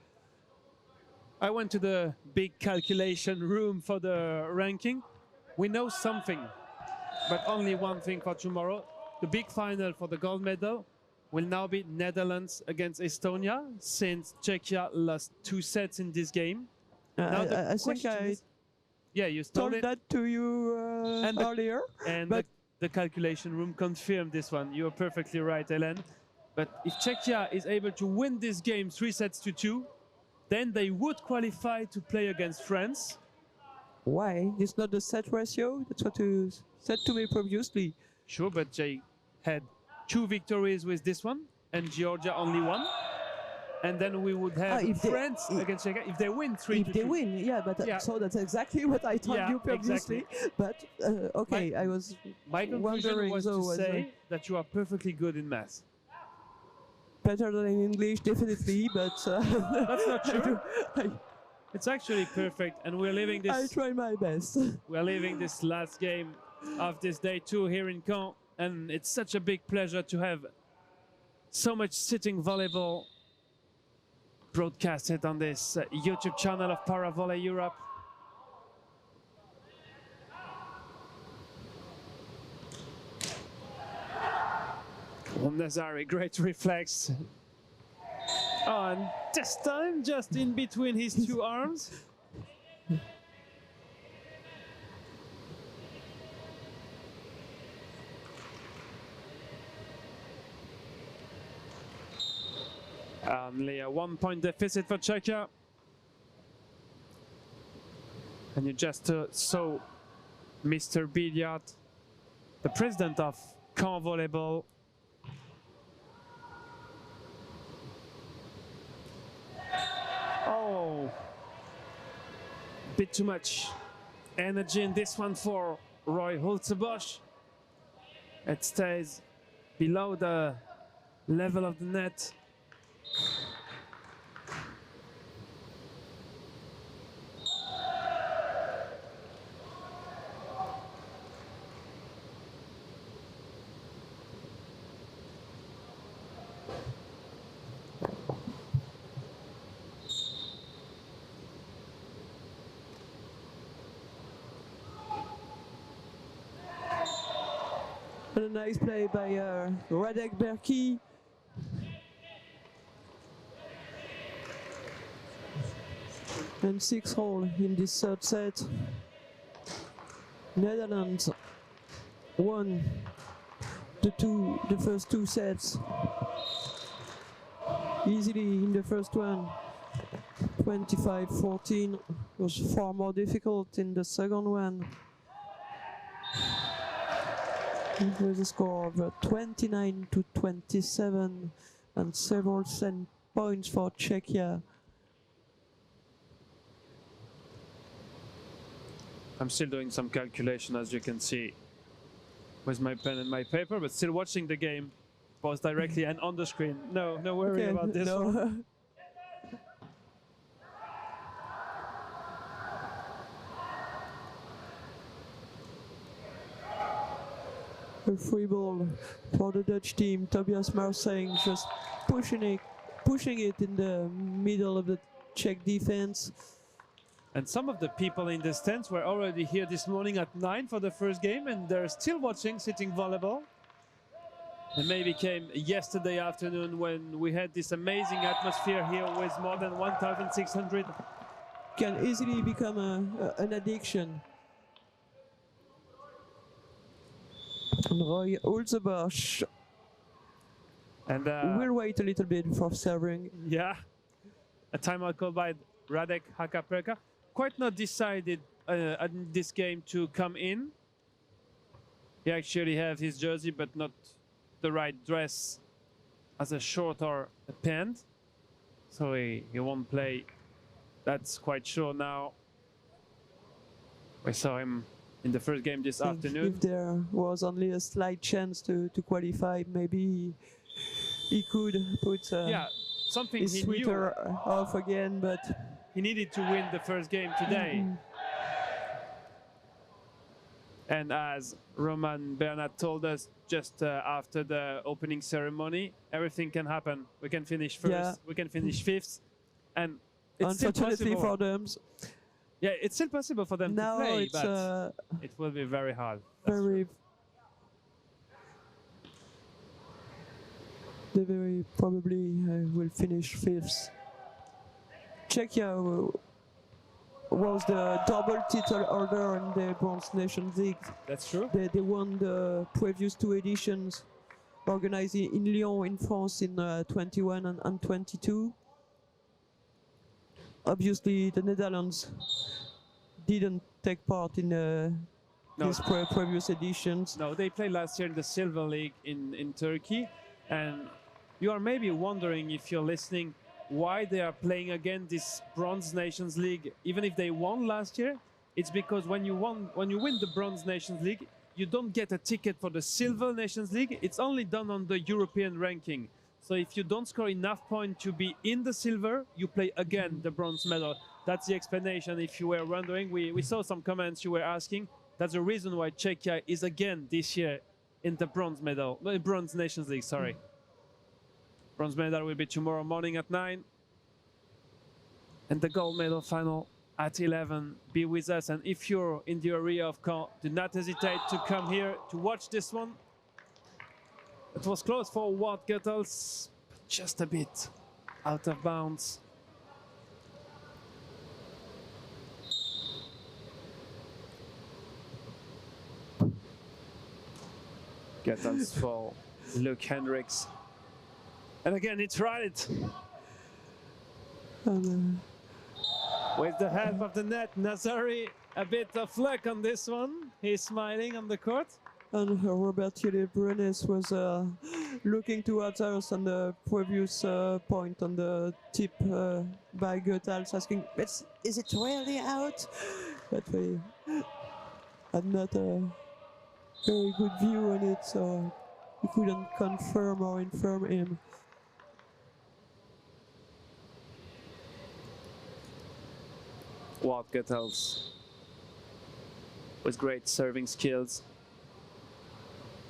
I went to the big calculation room for the ranking. We know something, but only one thing for tomorrow. The big final for the gold medal will now be Netherlands against Estonia, since Czechia lost 2 sets in this game. I think I you told that to you earlier. And the calculation room confirmed this one. You're perfectly right, Hélène. But if Czechia is able to win this game 3-2, then they would qualify to play against France. Why? It's not the set ratio? That's what you said to me previously. Sure, but they had 2 victories with this one, and Georgia only 1. And then we would have France against Czechia if they win 3-2. If they win, yeah, but so that's exactly what I told you previously. Exactly. But okay, I was my conclusion was to say that you are perfectly good in math. Better than in English, definitely, but that's not true. It's actually perfect, and we're leaving this. I try my best. We're leaving this last game of this day 2 here in Caen, and it's such a big pleasure to have so much sitting volleyball broadcasted on this YouTube channel of Para Volley Europe. Nazari, great reflex. Oh, and this time just in between his two arms. Only a 1 point deficit for Czechia. And you just saw Mr. Bidiat, the president of CAEN Volleyball. Oh, a bit too much energy in this one for Roy Holzebosch. It stays below the level of the net. And a nice play by Radek Berki. And 6-all in this third set. Netherlands won the first two sets easily in the first one. 25-14 was far more difficult in the second one. With a score of 29-27 and several set points for Czechia. I'm still doing some calculation, as you can see, with my pen and my paper, but still watching the game both directly and on the screen. No worry about this one. A free ball for the Dutch team. Tobias Marsing just pushing it in the middle of the Czech defense. And some of the people in the stands were already here this morning at 9 for the first game, and they're still watching Sitting Volleyball. It maybe came yesterday afternoon when we had this amazing atmosphere here with more than 1,600. Can easily become an addiction. And Roy Holzebosch. And we'll wait a little bit for serving. Yeah, a timeout called by Radek Hakaperka. Quite not decided in this game to come in. He actually has his jersey, but not the right dress as a short or a pant. So he won't play. That's quite sure now. We saw him in the first game this afternoon. If there was only a slight chance to qualify, maybe he could put something his he sweater knew. Off again, but He needed to win the first game today. And as Roman Bernat told us just after the opening ceremony, everything can happen. We can finish first, we can finish fifth, and it's still unfortunately possible. for them, It's still possible for them now to play, it's but it will be very hard. They very probably will finish fifth. Czechia was the double title holder in the Bronze Nations League. That's true. They won the previous two editions organized in Lyon in France in 21 and 22. Obviously, the Netherlands didn't take part in these previous editions. No, they played last year in the Silver League in Turkey. And you are maybe wondering, if you're listening, why they are playing again this Bronze Nations League, even if they won last year. It's because when you win the Bronze Nations League, you don't get a ticket for the Silver Nations League. It's only done on the European ranking. So if you don't score enough points to be in the silver, you play again the bronze medal. That's the explanation. If you were wondering, we saw some comments you were asking. That's the reason why Czechia is again this year in the Bronze Nations League, sorry. Bronze medal will be tomorrow morning at 9. And the gold medal final at 11. Be with us. And if you're in the area of Caen, do not hesitate to come here to watch this one. It was close for Ward Guttels, just a bit out of bounds. Guttels for Luke Hendricks. And again, he tried it. With the help of the net, Nazari, a bit of luck on this one. He's smiling on the court. And Robert Brunes was looking towards us on the previous point on the tip by Goethals, asking, is it really out? But we had not a very good view on it, so we couldn't confirm or infirm him. Ward Guttels with great serving skills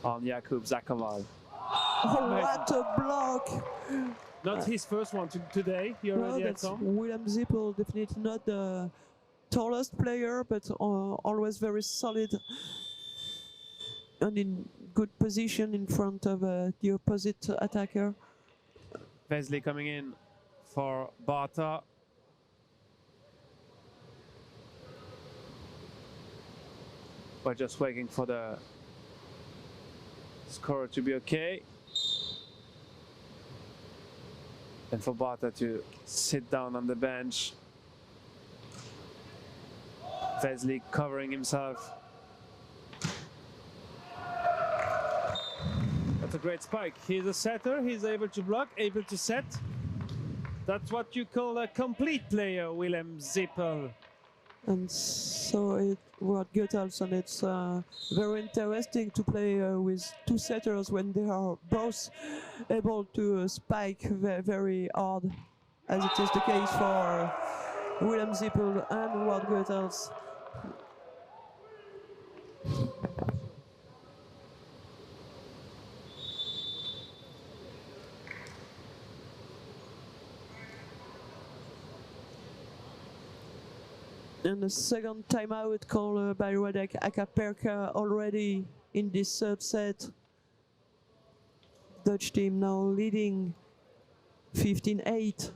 on Jakub Zakoval. Oh, what a block! Not his first one today, he already had some. Willem Zippel, definitely not the tallest player, but always very solid and in good position in front of the opposite attacker. Vesley coming in for Barta. We're just waiting for the score to be okay. And for Barta to sit down on the bench. Vesley covering himself. That's a great spike. He's a setter, he's able to block, able to set. That's what you call a complete player, Willem Zippel. And so it was Goethals, and it's very interesting to play with two setters when they are both able to spike very hard, as it is the case for Willem Zippel and Ward Goethals. And the second timeout called by Radek Akaperka already in this third set. Dutch team now leading 15-8.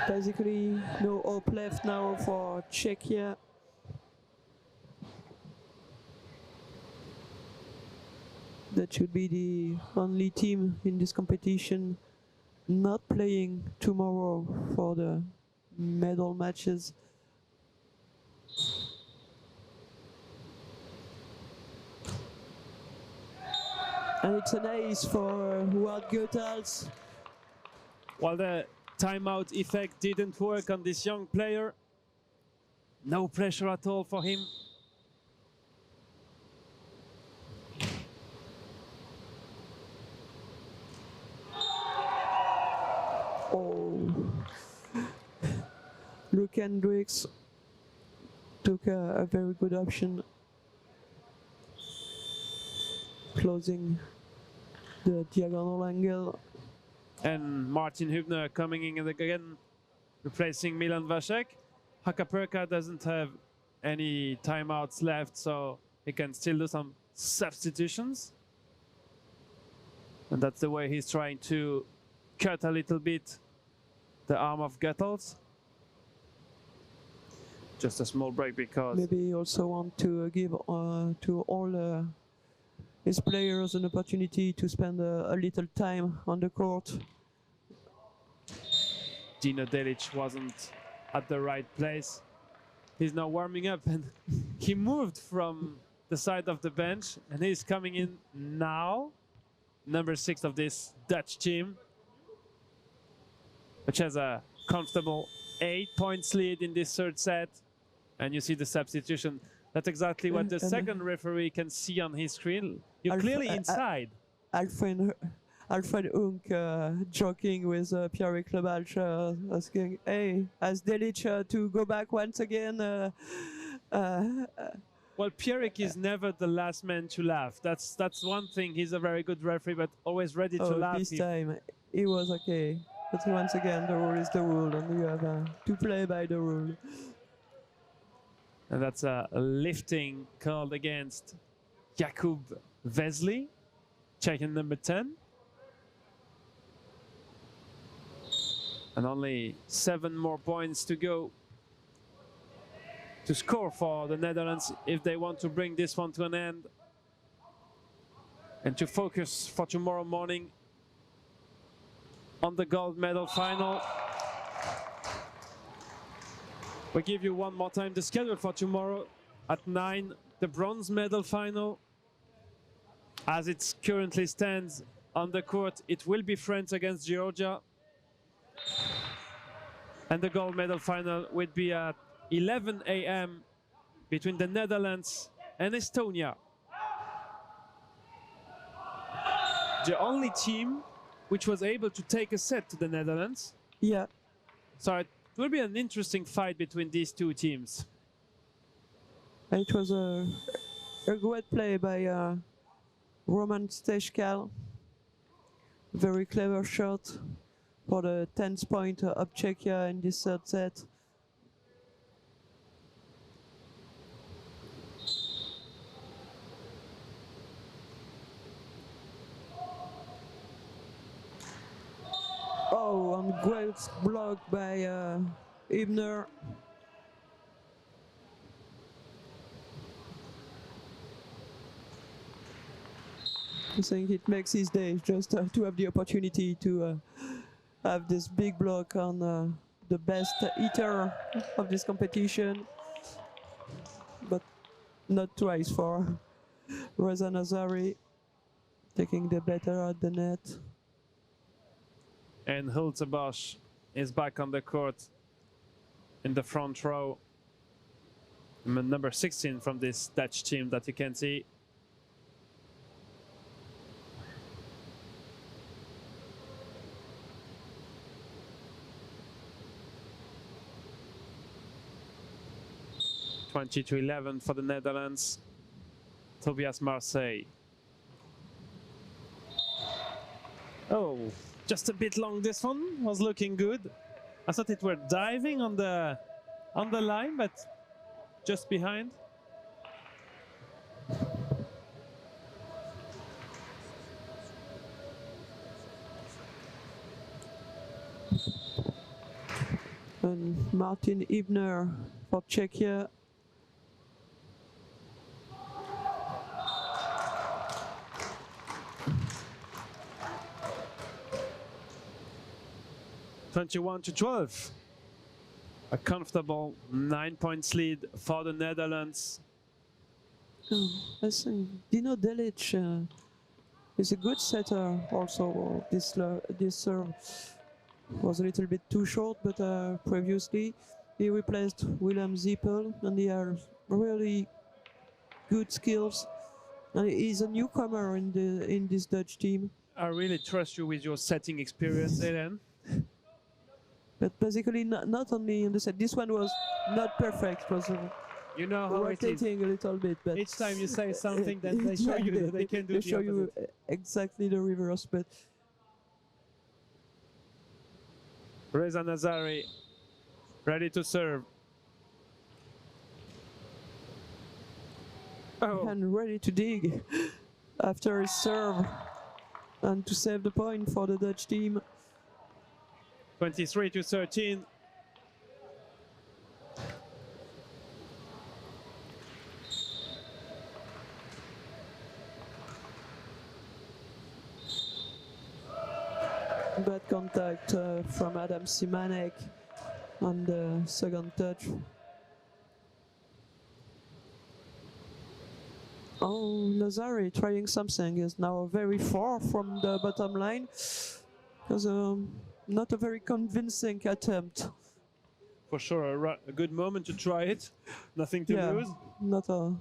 Basically, no hope left now for Czechia. That should be the only team in this competition not playing tomorrow for the medal matches. And it's an ace for Ward Goethals. While the timeout effect didn't work on this young player, no pressure at all for him. Oh, Luke Hendricks took a very good option, closing the diagonal angle. And Martin Hübner coming in again, replacing Milan Vasek. Hakaperka doesn't have any timeouts left, so he can still do some substitutions. And that's the way he's trying to cut a little bit the arm of Guttels. Just a small break because... Maybe he also want to give to all his players an opportunity to spend a little time on the court. Dino Delic wasn't at the right place. He's now warming up, and he moved from the side of the bench, and he's coming in now. Number 6 of this Dutch team, which has a comfortable 8 points lead in this third set. And you see the substitution. That's exactly what the second referee can see on his screen. You're clearly inside. Alfred Unk joking with Pierre Klebalch, asking, hey, as Delic to go back once again? Well, Well, Pierrick is never the last man to laugh. That's one thing. He's a very good referee, but always ready to laugh. This time he was okay. But once again, the rule is the rule, and you have to play by the rule. And that's a lifting called against Jakub Vesely, Czechian number 10. And only 7 more points to go to score for the Netherlands if they want to bring this one to an end and to focus for tomorrow morning on the gold medal final. We give you one more time the schedule for tomorrow. At 9, the bronze medal final. As it currently stands on the court, it will be France against Georgia. And the gold medal final would be at 11 a.m. between the Netherlands and Estonia. The only team which was able to take a set to the Netherlands. Yeah. So it will be an interesting fight between these two teams. And it was a great play by Roman Stejskal. Very clever shot for the 10th point of Czechia in this third set. Oh, and great block by Ibner. I think it makes his day just to have the opportunity to have this big block on the best hitter of this competition, but not twice for Reza Nazari, taking the better at the net. And Hultebosch is back on the court in the front row. Number 16 from this Dutch team that you can see. (20-11) for the Netherlands. Tobias Marseille. Oh, just a bit long. This one was looking good. I thought it were diving on the line, but just behind. And Martin Ibner for Czechia. (21-12). A comfortable 9 points lead for the Netherlands. Oh, I think Dino Delic is a good setter also. This serve was a little bit too short, but previously he replaced Willem Ziepel, and he has really good skills. And he's a newcomer in this Dutch team. I really trust you with your setting experience, Hélène. But basically, not only in the set. This one was not perfect. Was you know how rotating it is. A little bit. But each time you say something, then they show you that they can do they the show opposite. you exactly the reverse. But Reza Nazari ready to serve. Oh. And ready to dig after his serve and to save the point for the Dutch team. 23-13. Bad contact from Adam Simanek on the second touch. Oh, Nazari trying something, is now very far from the bottom line. Because not a very convincing attempt. For sure, a good moment to try it. Nothing to lose. Not a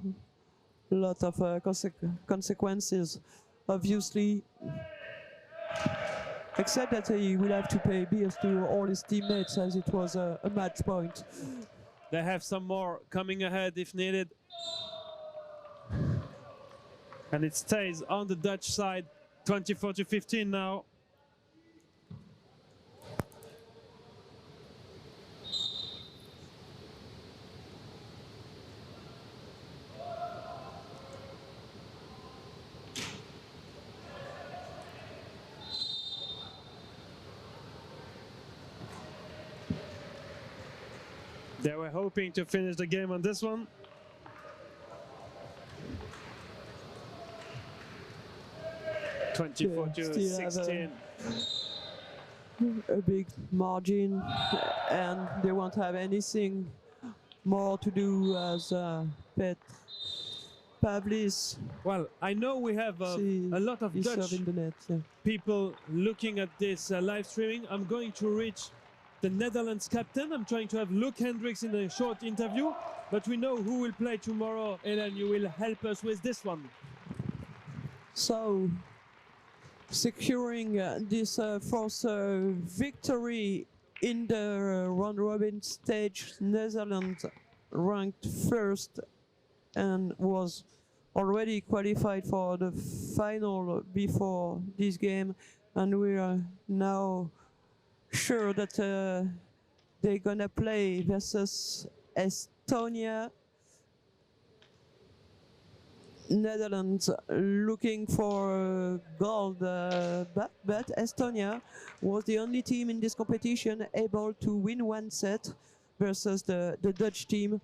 lot of consequences, obviously. Except that he will have to pay bills to all his teammates, as it was a match point. They have some more coming ahead if needed. And it stays on the Dutch side, 24-15 now. They were hoping to finish the game on this one. (24-16). A big margin, and they won't have anything more to do as Pet Pavlis. Well, I know we have a lot of Dutch in the net, people looking at this live streaming. I'm going to reach the Netherlands captain. I'm trying to have Luke Hendricks in a short interview, but we know who will play tomorrow, and you will help us with this one. So, securing this fourth victory in the round-robin stage, Netherlands ranked first and was already qualified for the final before this game, and we are now sure that they're gonna play versus Estonia. Netherlands looking for gold, but Estonia was the only team in this competition able to win one set versus the Dutch team.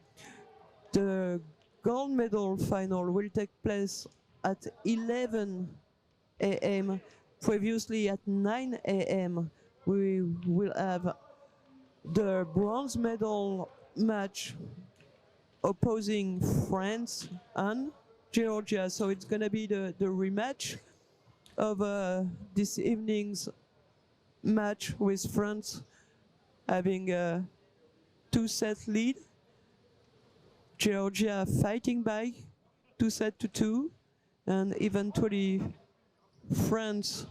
The gold medal final will take place at 11 a.m. Previously at 9 a.m. we will have the bronze medal match opposing France and Georgia. So it's going to be the rematch of this evening's match, with France having a 2-set lead. Georgia fighting back 2-2, and eventually France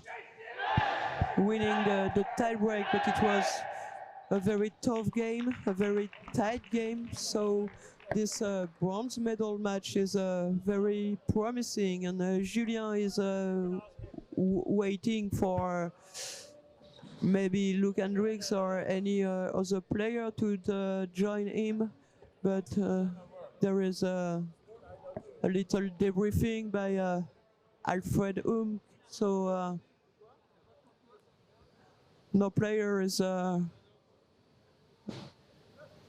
winning the tie-break, but it was a very tough game, a very tight game. So this bronze medal match is very promising, and Julien is waiting for maybe Luke Hendricks or any other player to join him, but there is a little debriefing by Alfred so no player is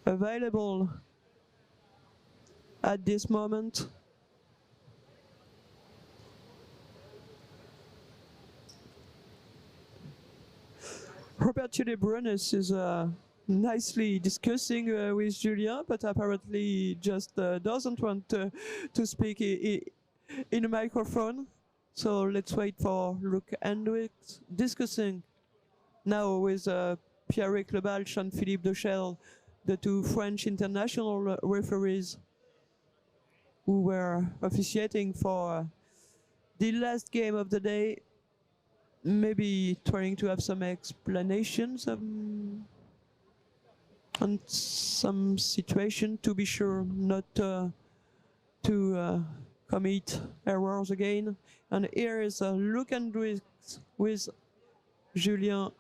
available at this moment. Robert Brunes is nicely discussing with Julien, but apparently just doesn't want to speak in a microphone. So let's wait for Luke Hendricks discussing now with Pierrick Lebalch and Philippe Dechelle, the two French international referees who were officiating for the last game of the day, maybe trying to have some explanations on some situation to be sure not to commit errors again. And here is Luke Hendricks with Julien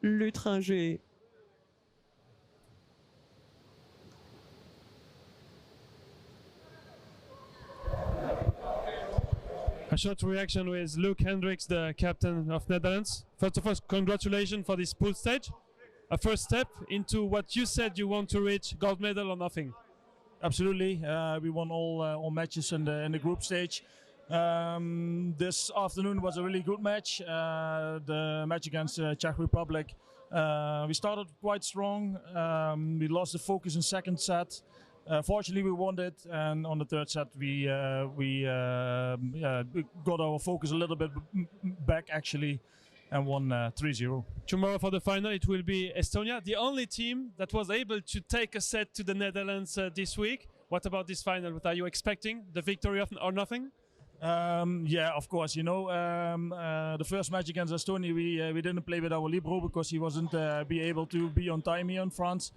Lutringer. A short reaction with Luke Hendricks, the captain of Netherlands. First of all, congratulations for this pool stage. A first step into what you said you want to reach, gold medal or nothing. Absolutely, we won all matches in the group stage. This afternoon was a really good match. The match against Czech Republic. We started quite strong. We lost the focus in second set. Fortunately, we won it, and on the third set we got our focus a little bit back actually, and won 3-0. Tomorrow for the final it will be Estonia, the only team that was able to take a set to the Netherlands this week. What about this final? What are you expecting? The victory or nothing? Yeah, of course. You know, the first match against Estonia, we didn't play with our libero because he wasn't be able to be on time here in France.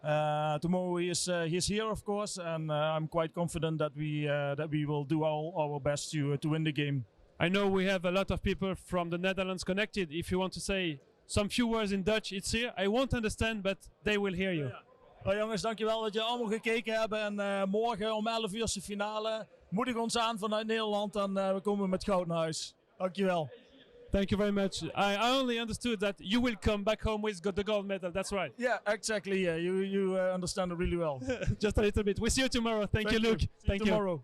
Tomorrow he's here, of course, and I'm quite confident that we will do all our best to win the game. I know we have a lot of people from the Netherlands connected. If you want to say some few words in Dutch, it's here. I won't understand, but they will hear you. Oh, jongens, dankjewel dat je allemaal gekeken hebben. En morgen om 11 uur is de finale. Moedig ons aan vanuit Nederland en we komen met goud naar huis. Dankjewel. Thank you very much. I only understood that you will come back home with the gold medal. That's right. Yeah, exactly. Yeah, you understand it really well. Just a little bit. We'll see you tomorrow. Thank you, Luke. Thank you. Tomorrow.